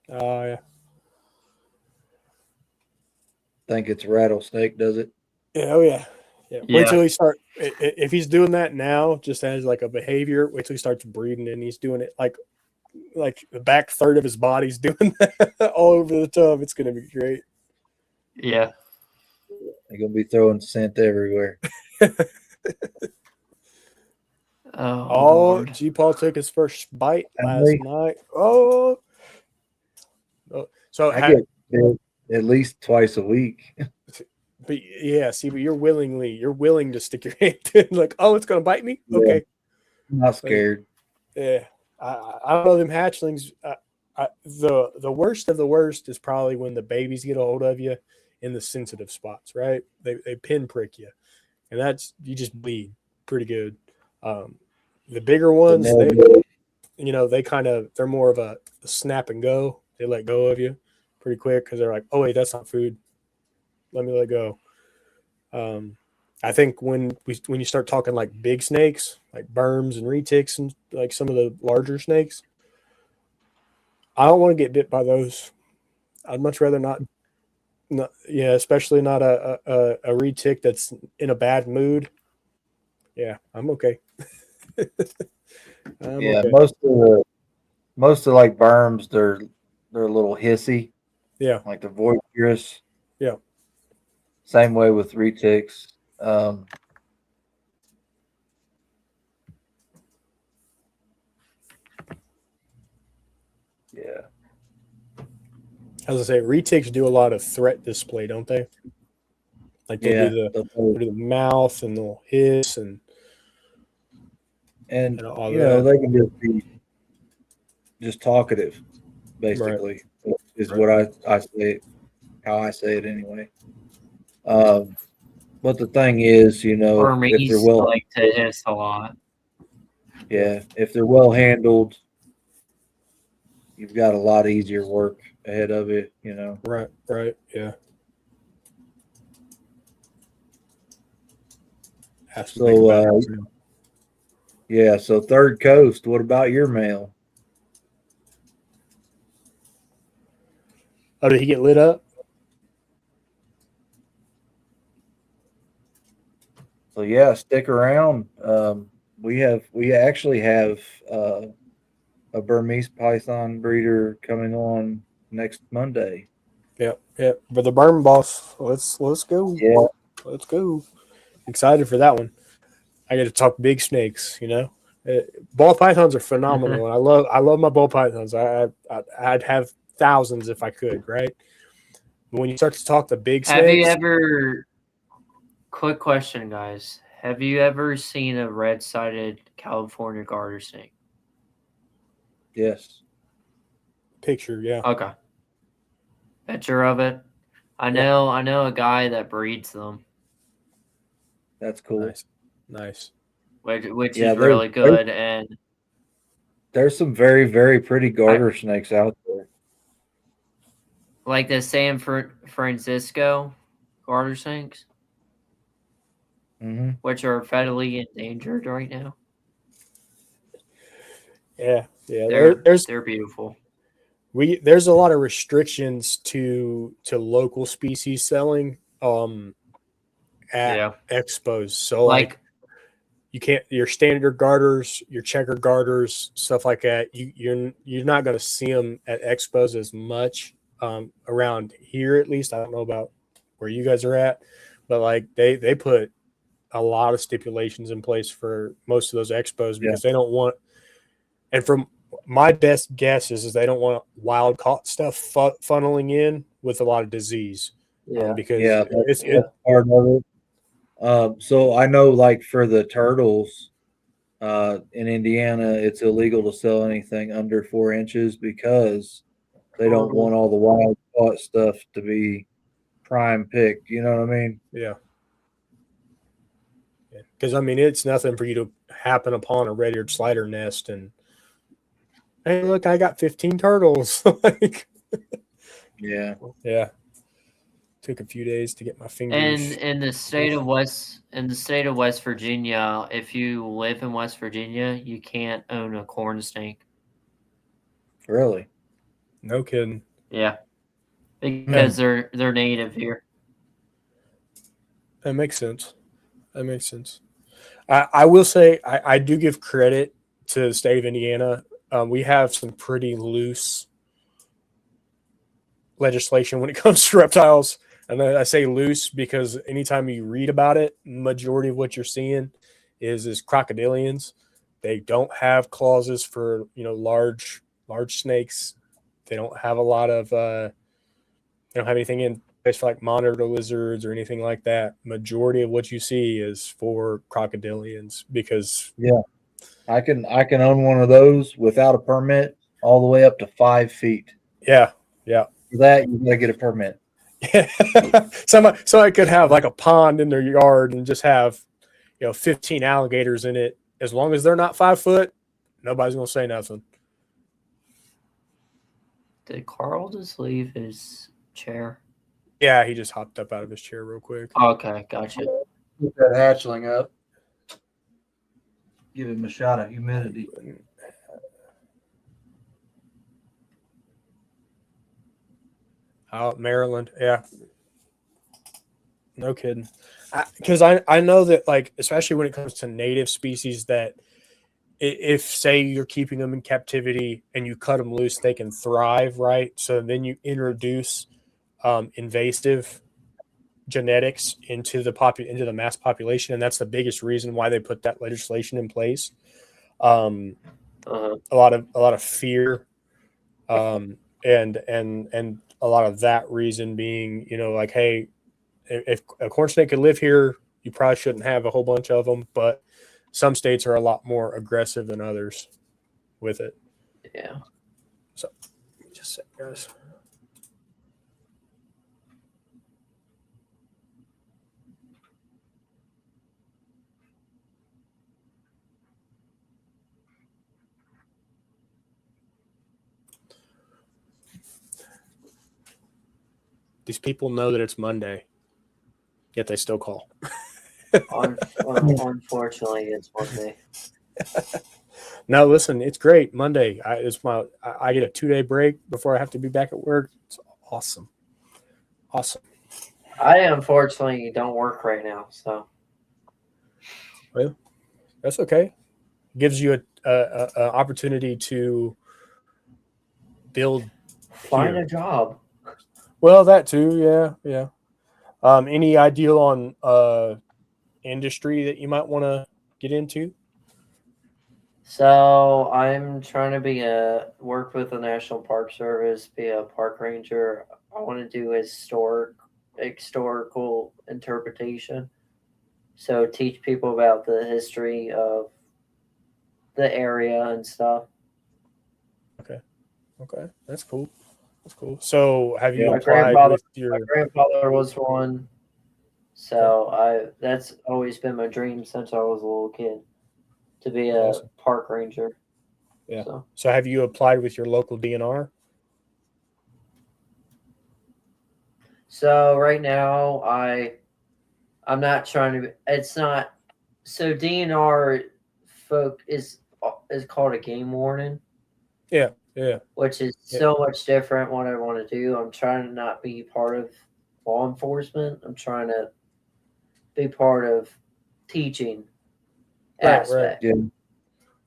Speaker 1: Oh yeah.
Speaker 2: Think it's a rattlesnake, does it?
Speaker 1: Yeah. Oh yeah. Yeah. Wait
Speaker 3: Yeah.
Speaker 1: till he start. If he's doing that now, just as like a behavior, wait till he starts breeding and he's doing it like the back third of his body's doing that all over the tub. It's gonna be great.
Speaker 3: Yeah.
Speaker 2: They're gonna be throwing scent everywhere.
Speaker 3: Oh,
Speaker 1: Oh,
Speaker 3: Lord.
Speaker 1: G Paul took his first bite last
Speaker 2: Emily,
Speaker 1: night. Oh, so
Speaker 2: I get bit at least twice a week.
Speaker 1: but yeah, see, but you're willing to stick your hand in, like, oh, it's gonna bite me.
Speaker 2: Yeah.
Speaker 1: Okay,
Speaker 2: I'm not scared.
Speaker 1: yeah. I don't know them hatchlings. The worst of the worst is probably when the babies get a hold of you in the sensitive spots, right? They pinprick you, and that's you just bleed pretty good. The bigger ones, they're more of a snap and go. They let go of you pretty quick because they're like, oh wait, that's not food. Let me let go. I think when you start talking like big snakes, like berms and retics and like some of the larger snakes, I don't want to get bit by those. I'd much rather not. Yeah, especially not a retic that's in a bad mood. Yeah, I'm okay.
Speaker 2: Yeah,
Speaker 1: okay.
Speaker 2: most of like berms, they're a little hissy,
Speaker 1: Yeah,
Speaker 2: like they're boisterous.
Speaker 1: yeah.
Speaker 2: Same way with retics. Yeah.
Speaker 1: As I say, retics do a lot of threat display, don't they? Like they'll do the mouth and they'll hiss and all
Speaker 2: you know,
Speaker 1: that.
Speaker 2: they can just be just talkative, basically, is what I say, how I say it anyway. But the thing is, you know, if they're
Speaker 3: Hermes
Speaker 2: well,
Speaker 3: like to hiss a lot.
Speaker 2: yeah, if they're well handled, you've got a lot easier work ahead of it, you know.
Speaker 1: Right, yeah. Have to think
Speaker 2: So
Speaker 1: about it too.
Speaker 2: yeah, so Third Coast, what about your mail?
Speaker 1: Oh, did he get lit up?
Speaker 2: So yeah, stick around. We actually have a Burmese python breeder coming on next Monday.
Speaker 1: Yep. But the Burn Boss, let's go.
Speaker 2: Yeah,
Speaker 1: Let's go. Excited for that one. I get to talk big snakes, you know. Ball pythons are phenomenal, and I love my ball pythons. I'd have thousands if I could, right? But when you start to talk the big
Speaker 3: Have you
Speaker 1: snakes,
Speaker 3: ever? Quick question, guys. Have you ever seen a red-sided California garter snake?
Speaker 2: yes,
Speaker 1: picture, yeah,
Speaker 3: Okay. Picture of it. I
Speaker 1: yeah,
Speaker 3: know a guy that breeds them,
Speaker 2: that's cool.
Speaker 1: nice.
Speaker 3: which
Speaker 2: Yeah,
Speaker 3: is really good. And
Speaker 2: there's some very, very pretty
Speaker 3: I
Speaker 2: garter snakes out there.
Speaker 3: like the San Francisco garter snakes,
Speaker 2: Hmm.
Speaker 3: which are federally endangered right now.
Speaker 1: Yeah. There's
Speaker 3: They're beautiful.
Speaker 1: there's a lot of restrictions to local species selling at
Speaker 3: Yeah.
Speaker 1: expos. So like
Speaker 3: Like
Speaker 1: you can't your standard garters, your checker garters, stuff like that. You're not going to see them at expos as much around here, at least. I don't know about where you guys are at, but like they put a lot of stipulations in place for most of those expos
Speaker 2: Yeah,
Speaker 1: because they don't want. And from my best guess is they don't want wild caught stuff funneling in with a lot of disease
Speaker 3: yeah.
Speaker 1: because
Speaker 2: yeah,
Speaker 1: it
Speaker 2: that's part of it. So I know, like for the turtles, in Indiana, it's illegal to sell anything under 4 inches because they don't want all the wild caught stuff to be prime picked. You know what I mean?
Speaker 1: yeah. Because I mean, it's nothing for you to happen upon a red-eared slider nest and hey, look, I got 15 turtles. Like,
Speaker 2: Yeah.
Speaker 1: yeah, took a few days to get my
Speaker 3: And
Speaker 1: fingers.
Speaker 3: in the state of West Virginia, if you live in West Virginia, you can't own a corn snake.
Speaker 2: Really?
Speaker 1: No kidding.
Speaker 3: Yeah,
Speaker 2: Hmm.
Speaker 3: because they're native here.
Speaker 1: That makes sense. That makes sense. I will say I do give credit to the state of Indiana. We have some pretty loose legislation when it comes to reptiles. And I say loose because anytime you read about it, majority of what you're seeing is crocodilians. They don't have clauses for large snakes. They don't have a lot of they don't have anything in place for like monitor lizards or anything like that. Majority of what you see is for crocodilians because
Speaker 2: Yeah. I can own one of those without a permit all the way up to 5 feet.
Speaker 1: yeah, yeah.
Speaker 2: For that, you gotta get a permit.
Speaker 1: Somebody could have like a pond in their yard and just have 15 alligators in it. As long as they're not 5 foot, nobody's gonna say nothing.
Speaker 3: Did Carl just leave his chair?
Speaker 1: Yeah, he just hopped up out of his chair real quick.
Speaker 3: Okay, gotcha.
Speaker 2: Get that hatchling up. Give him a shot of humidity.
Speaker 1: Out Maryland, yeah, no kidding. Because I know that like especially when it comes to native species that if say you're keeping them in captivity and you cut them loose, they can thrive, right? So then you introduce invasive genetics into the mass population, and that's the biggest reason why they put that legislation in place. Um,
Speaker 3: Uh-huh.
Speaker 1: a lot of fear, and a lot of that reason being, like, hey, if a corn snake could live here, you probably shouldn't have a whole bunch of them, but some states are a lot more aggressive than others with it.
Speaker 3: Yeah.
Speaker 1: So, just say, guys. These people know that it's Monday, yet they still call.
Speaker 3: Unfortunately, it's Monday.
Speaker 1: No, listen, it's great. Monday, I get a 2-day break before I have to be back at work. It's awesome.
Speaker 3: I unfortunately don't work right now, so
Speaker 1: Well, that's okay. Gives you a opportunity to
Speaker 3: find
Speaker 1: here.
Speaker 3: a job.
Speaker 1: Well, that too, yeah. Any idea on industry that you might want to get into?
Speaker 3: So I'm trying to work with the National Park Service, be a park ranger. I want to do historical interpretation. So teach people about the history of the area and stuff.
Speaker 1: Okay, that's cool. So, have you
Speaker 2: Yeah.
Speaker 1: applied with
Speaker 3: My
Speaker 1: your?
Speaker 3: grandfather was one. So that's always been my dream since I was a little kid to be a
Speaker 1: Awesome.
Speaker 3: park ranger.
Speaker 1: Yeah.
Speaker 3: So
Speaker 1: So, have you applied with your local DNR?
Speaker 3: So right now, I'm not trying to. It's not. So DNR folk is called a game warden,
Speaker 1: Yeah.
Speaker 3: which is so much different. What I want to do, I'm trying to not be part of law enforcement. I'm trying to be part of teaching aspect.
Speaker 2: Yeah.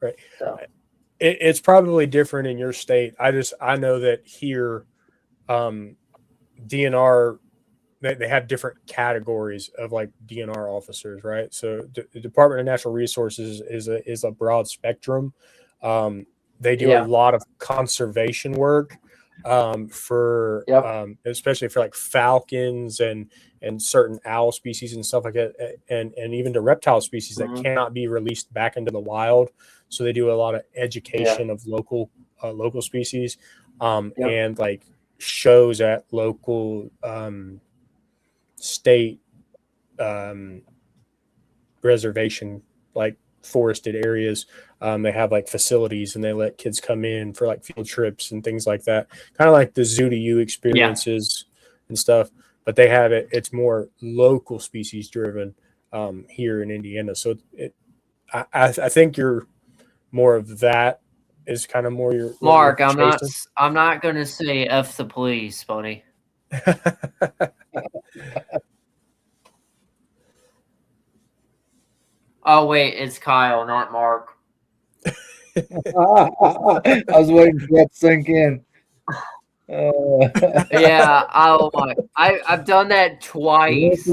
Speaker 1: Right.
Speaker 3: So
Speaker 1: It's probably different in your state. I know that here, DNR they have different categories of like DNR officers, right? So the Department of Natural Resources is a broad spectrum. They do a lot of conservation work for especially for like falcons and certain owl species and stuff like that, and even the reptile species that cannot be released back into the wild. So they do a lot of education of local species, and like shows at local state reservation, like forested areas. They have like facilities and they let kids come in for like field trips and things like that, kind of like the zoo to you experiences and stuff, but they have it's more local species driven here in Indiana. So I think you're more of that is kind of more your
Speaker 3: Mark, I'm not going to say F the police, buddy. Oh wait, it's Kyle, not Mark.
Speaker 2: I was waiting for that to sink in.
Speaker 3: Yeah, I've done that twice.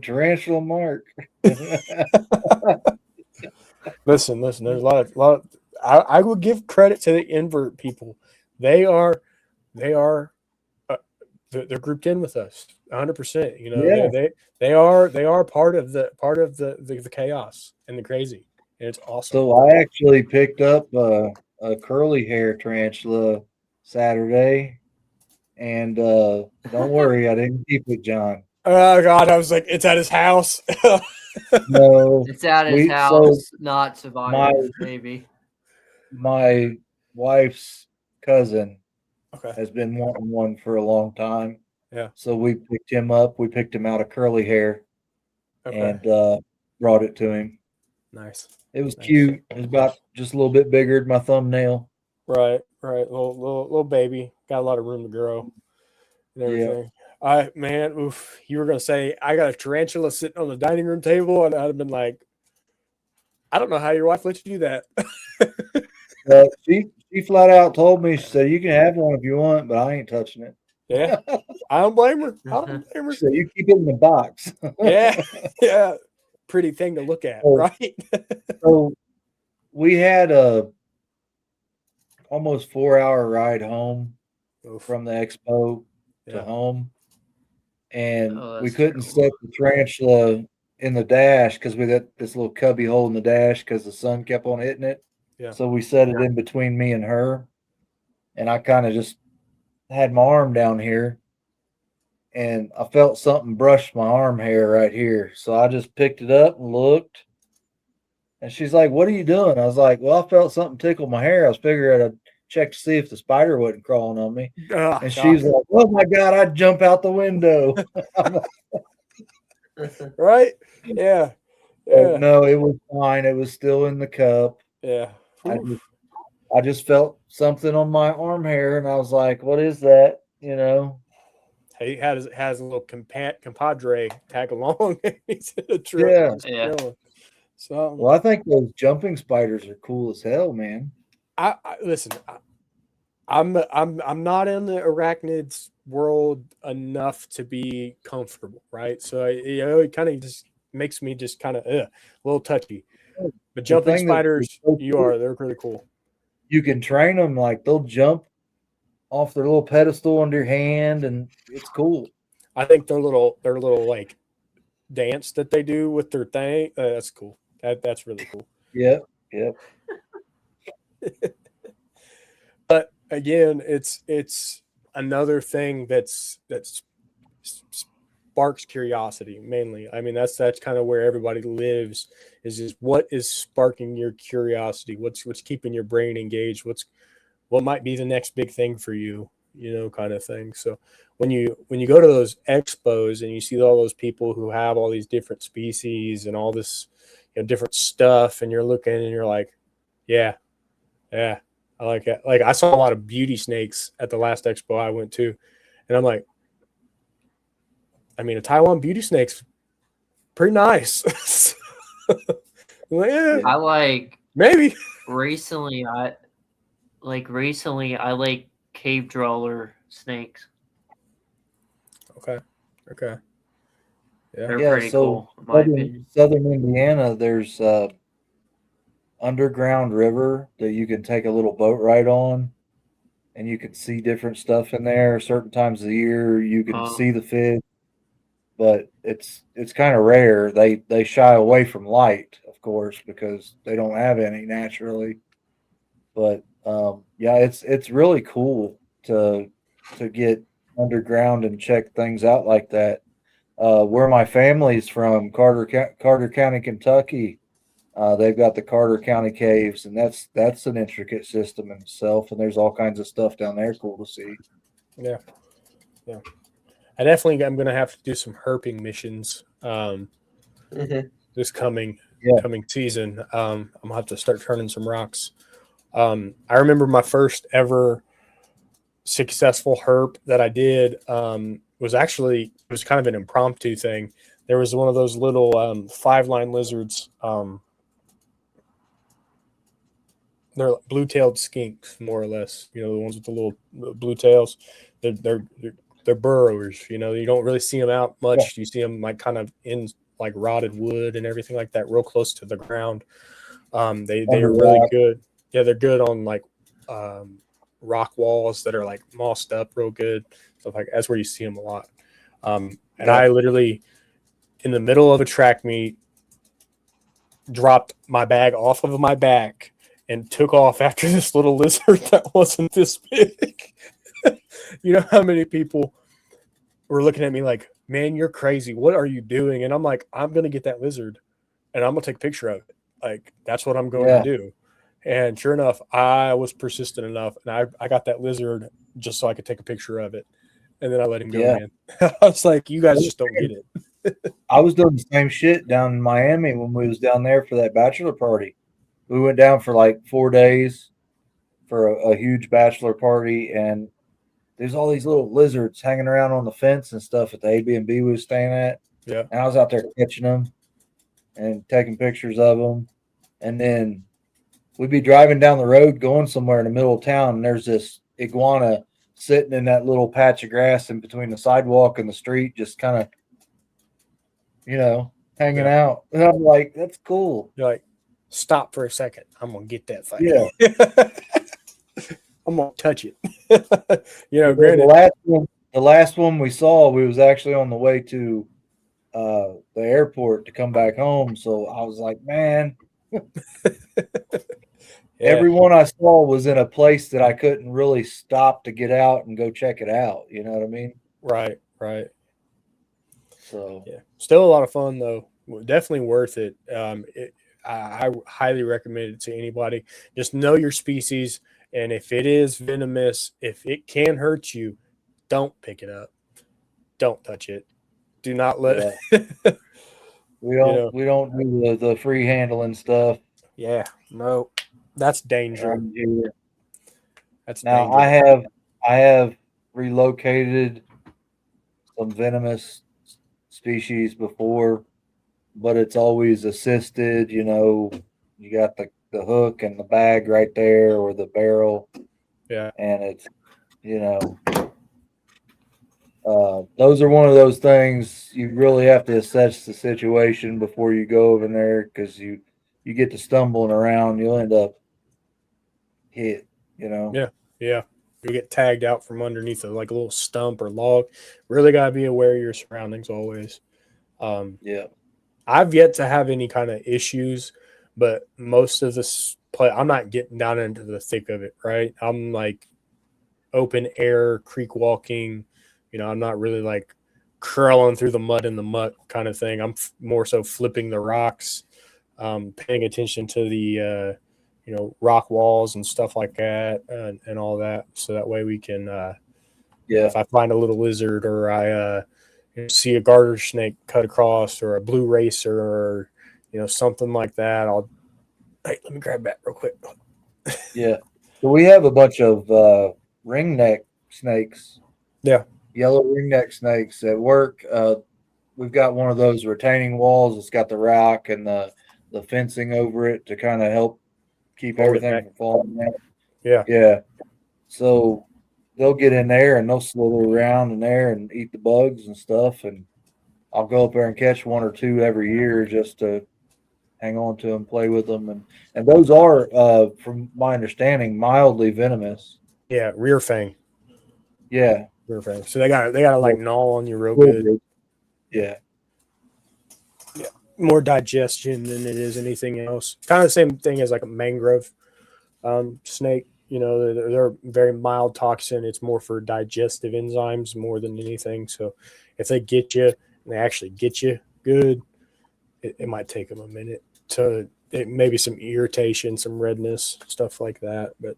Speaker 2: Tarantula Mark.
Speaker 1: Listen. There's a lot of. I will give credit to the invert people. They're grouped in with us 100%. You know, they are part of the chaos and the crazy, and it's awesome.
Speaker 2: So I actually picked up a curly hair tarantula Saturday, and don't worry, I didn't keep it, John.
Speaker 1: Oh God, I was like, it's at his house.
Speaker 2: No,
Speaker 3: it's at his house, not surviving, maybe.
Speaker 2: My wife's cousin has been wanting one for a long time.
Speaker 1: Yeah.
Speaker 2: So we picked him up. We picked him out of curly hair and brought it to him.
Speaker 1: Nice.
Speaker 2: It was cute. It was about just a little bit bigger than my thumbnail.
Speaker 1: Right. Little baby. Got a lot of room to grow and everything. You were gonna say I got a tarantula sitting on the dining room table, and I'd have been like, I don't know how your wife let you do that.
Speaker 2: She flat out told me, she said, you can have one if you want, but I ain't touching it.
Speaker 1: Yeah. I don't blame her.
Speaker 2: She said, you keep it in the box.
Speaker 1: Yeah. Pretty thing to look at, right?
Speaker 2: So we had a almost 4-hour ride home from the expo to home. And we couldn't set the tarantula in the dash because we got this little cubby hole in the dash because the sun kept on hitting it.
Speaker 1: Yeah.
Speaker 2: So we set it in between me and her. And I kind of just had my arm down here. And I felt something brush my arm hair right here. So I just picked it up and looked. And she's like, what are you doing? I was like, well, I felt something tickle my hair. I was figuring I'd check to see if the spider wasn't crawling on me.
Speaker 1: Oh,
Speaker 2: And she was like, "Oh my God, I'd jump out the window."
Speaker 1: right? Yeah.
Speaker 2: But no, it was fine. It was still in the cup.
Speaker 1: Yeah.
Speaker 2: I just felt something on my arm hair, and I was like, "What is that?" You know.
Speaker 1: He has a little compadre tag along. He's in a truck.
Speaker 2: Yeah.
Speaker 3: Yeah.
Speaker 1: So
Speaker 2: Well, I think those jumping spiders are cool as hell, man.
Speaker 1: I listen. I'm not in the arachnids world enough to be comfortable, right? So it kind of just makes me just kind of a little touchy. But jumping spiders, they're really cool.
Speaker 2: You can train them like they'll jump off their little pedestal under your hand, and it's cool.
Speaker 1: I think their little like dance that they do with their thing, that's cool. That's really cool.
Speaker 2: Yep.
Speaker 1: But again, it's another thing that's sparks curiosity mainly. I mean, that's kind of where everybody lives, is just what is sparking your curiosity, what's keeping your brain engaged, what might be the next big thing for you, kind of thing. So when you go to those expos and you see all those people who have all these different species and all this different stuff, and you're looking and you're like, yeah, I like that. Like, I saw a lot of beauty snakes at the last expo I went to, and I'm like, I mean, a Taiwan beauty snake's pretty nice. Yeah,
Speaker 3: I like
Speaker 1: maybe.
Speaker 3: recently I like cave dweller snakes.
Speaker 1: Okay. Yeah.
Speaker 3: They're pretty cool, in my opinion.
Speaker 2: Southern Indiana, there's underground river that you can take a little boat ride on, and you can see different stuff in there. Certain times of the year, you can see the fish, but it's kind of rare. They shy away from light, of course, because they don't have any naturally. But yeah, it's really cool to get underground and check things out like that. Where my family's from, Carter County, Kentucky, they've got the Carter County Caves, and that's an intricate system in itself. And there's all kinds of stuff down there cool to see.
Speaker 1: Yeah. I'm going to have to do some herping missions this coming season. I'm going to have to start turning some rocks. I remember my first ever successful herp that I did was kind of an impromptu thing. There was one of those little 5-line lizards. They're like blue-tailed skinks, more or less. The ones with the little blue tails. They're burrowers. You don't really see them out much. Yeah. You see them like kind of in like rotted wood and everything like that, real close to the ground. They are really good. Yeah, they're good on like rock walls that are like mossed up real good. Stuff like that's where you see them a lot. And I literally, in the middle of a track meet, dropped my bag off of my back and took off after this little lizard that wasn't this big. You know how many people were looking at me like, man, you're crazy. What are you doing? And I'm like, I'm going to get that lizard and I'm going to take a picture of it. Like, that's what I'm going to do. And sure enough, I was persistent enough, and I got that lizard just so I could take a picture of it. And then I let him go, man. I was like, you guys just don't get it.
Speaker 2: I was doing the same shit down in Miami when we was down there for that bachelor party. We went down for like 4 days for a huge bachelor party, and there's all these little lizards hanging around on the fence and stuff at the Airbnb we was staying at.
Speaker 1: Yeah.
Speaker 2: And I was out there catching them and taking pictures of them. And then we'd be driving down the road going somewhere in the middle of town, and there's this iguana sitting in that little patch of grass in between the sidewalk and the street, just kind of, hanging out. And I'm like, that's cool.
Speaker 1: You're like, stop for a second. I'm going to get that thing.
Speaker 2: Yeah.
Speaker 1: I'm going to touch it.
Speaker 2: Granted. The last one we saw, we was actually on the way to the airport to come back home. So I was like, man, everyone I saw was in a place that I couldn't really stop to get out and go check it out. You know what I mean?
Speaker 1: Right.
Speaker 2: So
Speaker 1: yeah, still a lot of fun though. Definitely worth it. I highly recommend it to anybody. Just know your species And if it is venomous, if it can hurt you, don't pick it up. Don't touch it. Do not let
Speaker 2: we don't do the free handling stuff.
Speaker 1: Yeah, no. That's danger. That's
Speaker 2: Now
Speaker 1: danger.
Speaker 2: I have relocated some venomous species before, but it's always assisted. You know, you got the hook and the bag right there, or the barrel.
Speaker 1: Yeah.
Speaker 2: And it's, you know, those are one of those things you really have to assess the situation before you go over there, because you get to stumbling around, you'll end up hit. You know.
Speaker 1: Yeah. Yeah. You get tagged out from underneath like a little stump or log. Really got to be aware of your surroundings always.
Speaker 2: Yeah.
Speaker 1: I've yet to have any kind of issues, but most of this play, I'm not getting down into the thick of it, right? I'm like open air, creek walking. I'm not really like crawling through the mud and the muck kind of thing. I'm more so flipping the rocks, paying attention to the, rock walls and stuff like that and all that. So that way we can, if I find a little lizard or I see a garter snake cut across or a blue racer or, something like that, let me grab that real quick.
Speaker 2: Yeah. So we have a bunch of ringneck snakes.
Speaker 1: Yeah.
Speaker 2: Yellow ringneck snakes at work. We've got one of those retaining walls. It's got the rock and the fencing over it to kind of help keep everything from falling down.
Speaker 1: Yeah.
Speaker 2: Yeah. So they'll get in there and they'll slither around in there and eat the bugs and stuff. And I'll go up there and catch one or two every year just to hang on to them, play with them. And those are, from my understanding, mildly venomous.
Speaker 1: Yeah. Rear fang.
Speaker 2: Yeah.
Speaker 1: Rear fang. So they got to like gnaw on you real good.
Speaker 2: Yeah.
Speaker 1: Yeah. More digestion than it is anything else. Kind of the same thing as like a mangrove snake. They're very mild toxin. It's more for digestive enzymes more than anything. So if they get you and they actually get you good, it might take them a minute to maybe some irritation, some redness, stuff like that. But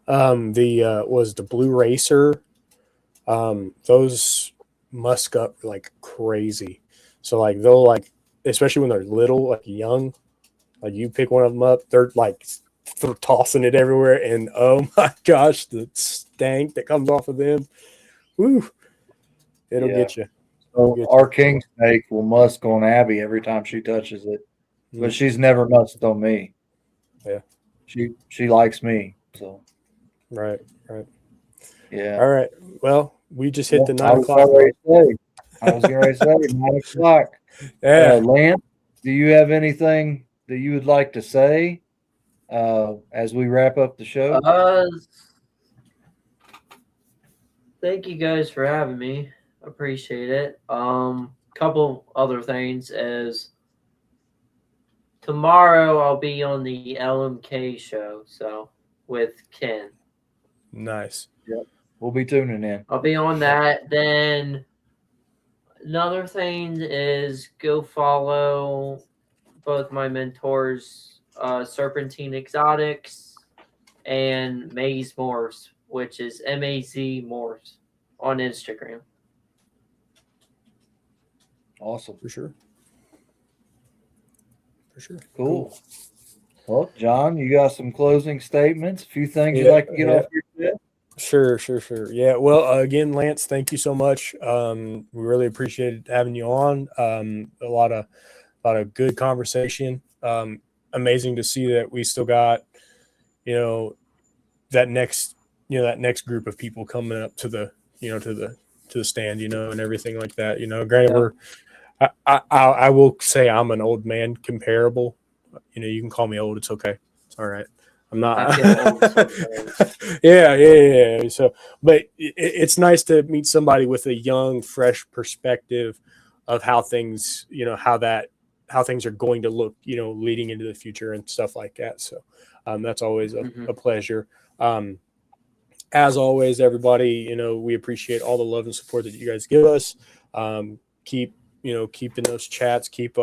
Speaker 1: was the blue racer. Those musk up like crazy. So like they'll like, especially when they're little, like young, like you pick one of them up, they're like tossing it everywhere, and oh my gosh, the stank that comes off of them, woo, it'll get you.
Speaker 2: So our king snake will musk on Abby every time she touches it, but she's never musked on me.
Speaker 1: Yeah,
Speaker 2: she likes me. So
Speaker 1: right.
Speaker 2: Yeah.
Speaker 1: All right. Well, we just hit the 9 o'clock.
Speaker 2: I was going to say 9 o'clock.
Speaker 1: Yeah.
Speaker 2: Lance, do you have anything that you would like to say as we wrap up the show?
Speaker 3: Thank you guys for having me. Appreciate it. Couple other things is tomorrow I'll be on the LMK show, so with Ken.
Speaker 1: Nice.
Speaker 2: Yep. We'll be tuning in.
Speaker 3: I'll be on that. Then another thing is go follow both my mentors, Serpentine Exotics and Maze Morphs, which is MAZ Morphs on Instagram.
Speaker 2: Awesome.
Speaker 1: For sure.
Speaker 2: Cool. Well, John, you got some closing statements? A few things you'd like to get off your chest?
Speaker 1: Sure. Yeah. Well, again, Lance, thank you so much. We really appreciated having you on. A lot of good conversation. Amazing to see that we still got, that next group of people coming up to the, to the stand, and everything like that. Granted, I will say I'm an old man comparable. You can call me old. It's okay. It's all right. I'm not. Yeah. So, but it's nice to meet somebody with a young, fresh perspective of how things, how things are going to look, leading into the future and stuff like that. So, that's always a pleasure. As always, everybody, we appreciate all the love and support that you guys give us. Keep in those chats, keep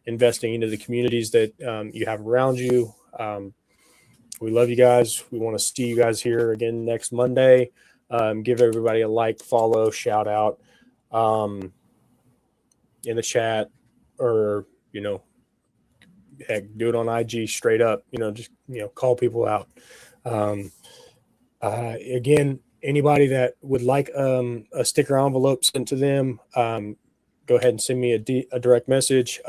Speaker 1: investing into the communities that you have around you. we love you guys. We want to see you guys here again next Monday. Give everybody a like, follow, shout out in the chat, or heck, do it on IG straight up. Just call people out. Again, anybody that would like a sticker envelope sent to them, go ahead and send me a direct message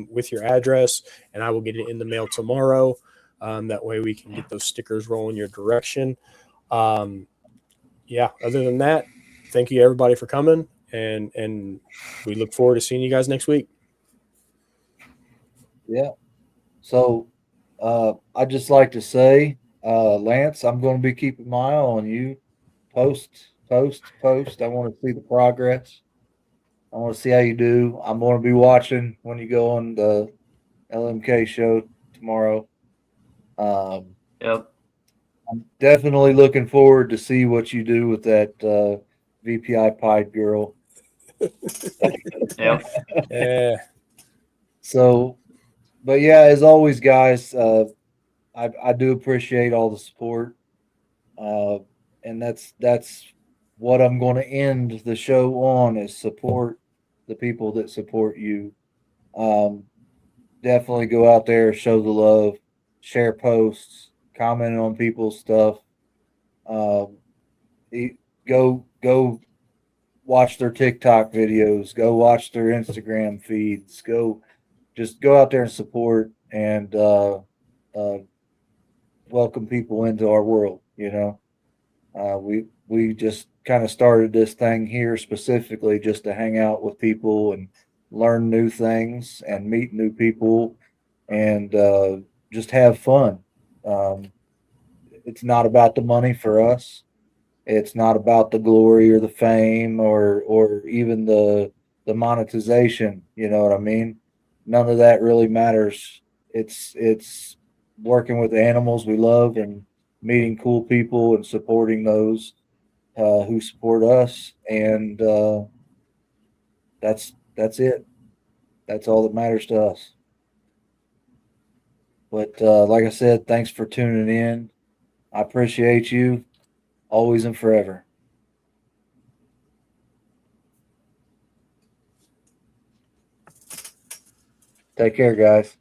Speaker 1: with your address, and I will get it in the mail tomorrow. That way we can get those stickers rolling your direction. Yeah, other than that, thank you everybody for coming, and we look forward to seeing you guys next week.
Speaker 2: Yeah. So I'd just like to say, Lance, I'm going to be keeping my eye on you. Post. I want to see the progress. I want to see how you do. I'm going to be watching when you go on the LMK show tomorrow.
Speaker 3: Yep.
Speaker 2: I'm definitely looking forward to see what you do with that VPI Pied girl.
Speaker 3: Yep.
Speaker 1: Yeah.
Speaker 2: So, but yeah, as always, guys, I do appreciate all the support, and that's what I'm going to end the show on, is support the people that support you. Definitely go out there, show the love, share posts, comment on people's stuff. Go watch their TikTok videos. Go watch their Instagram feeds. Just go out there and support, and welcome people into our world. We just kind of started this thing here specifically just to hang out with people and learn new things and meet new people, and just have fun. It's not about the money for us. It's not about the glory or the fame or even the monetization. You know what I mean? None of that really matters. It's working with the animals we love and meeting cool people and supporting those who support us, and that's it. That's all that matters to us. But like I said, thanks for tuning in. I appreciate you always and forever. Take care, guys.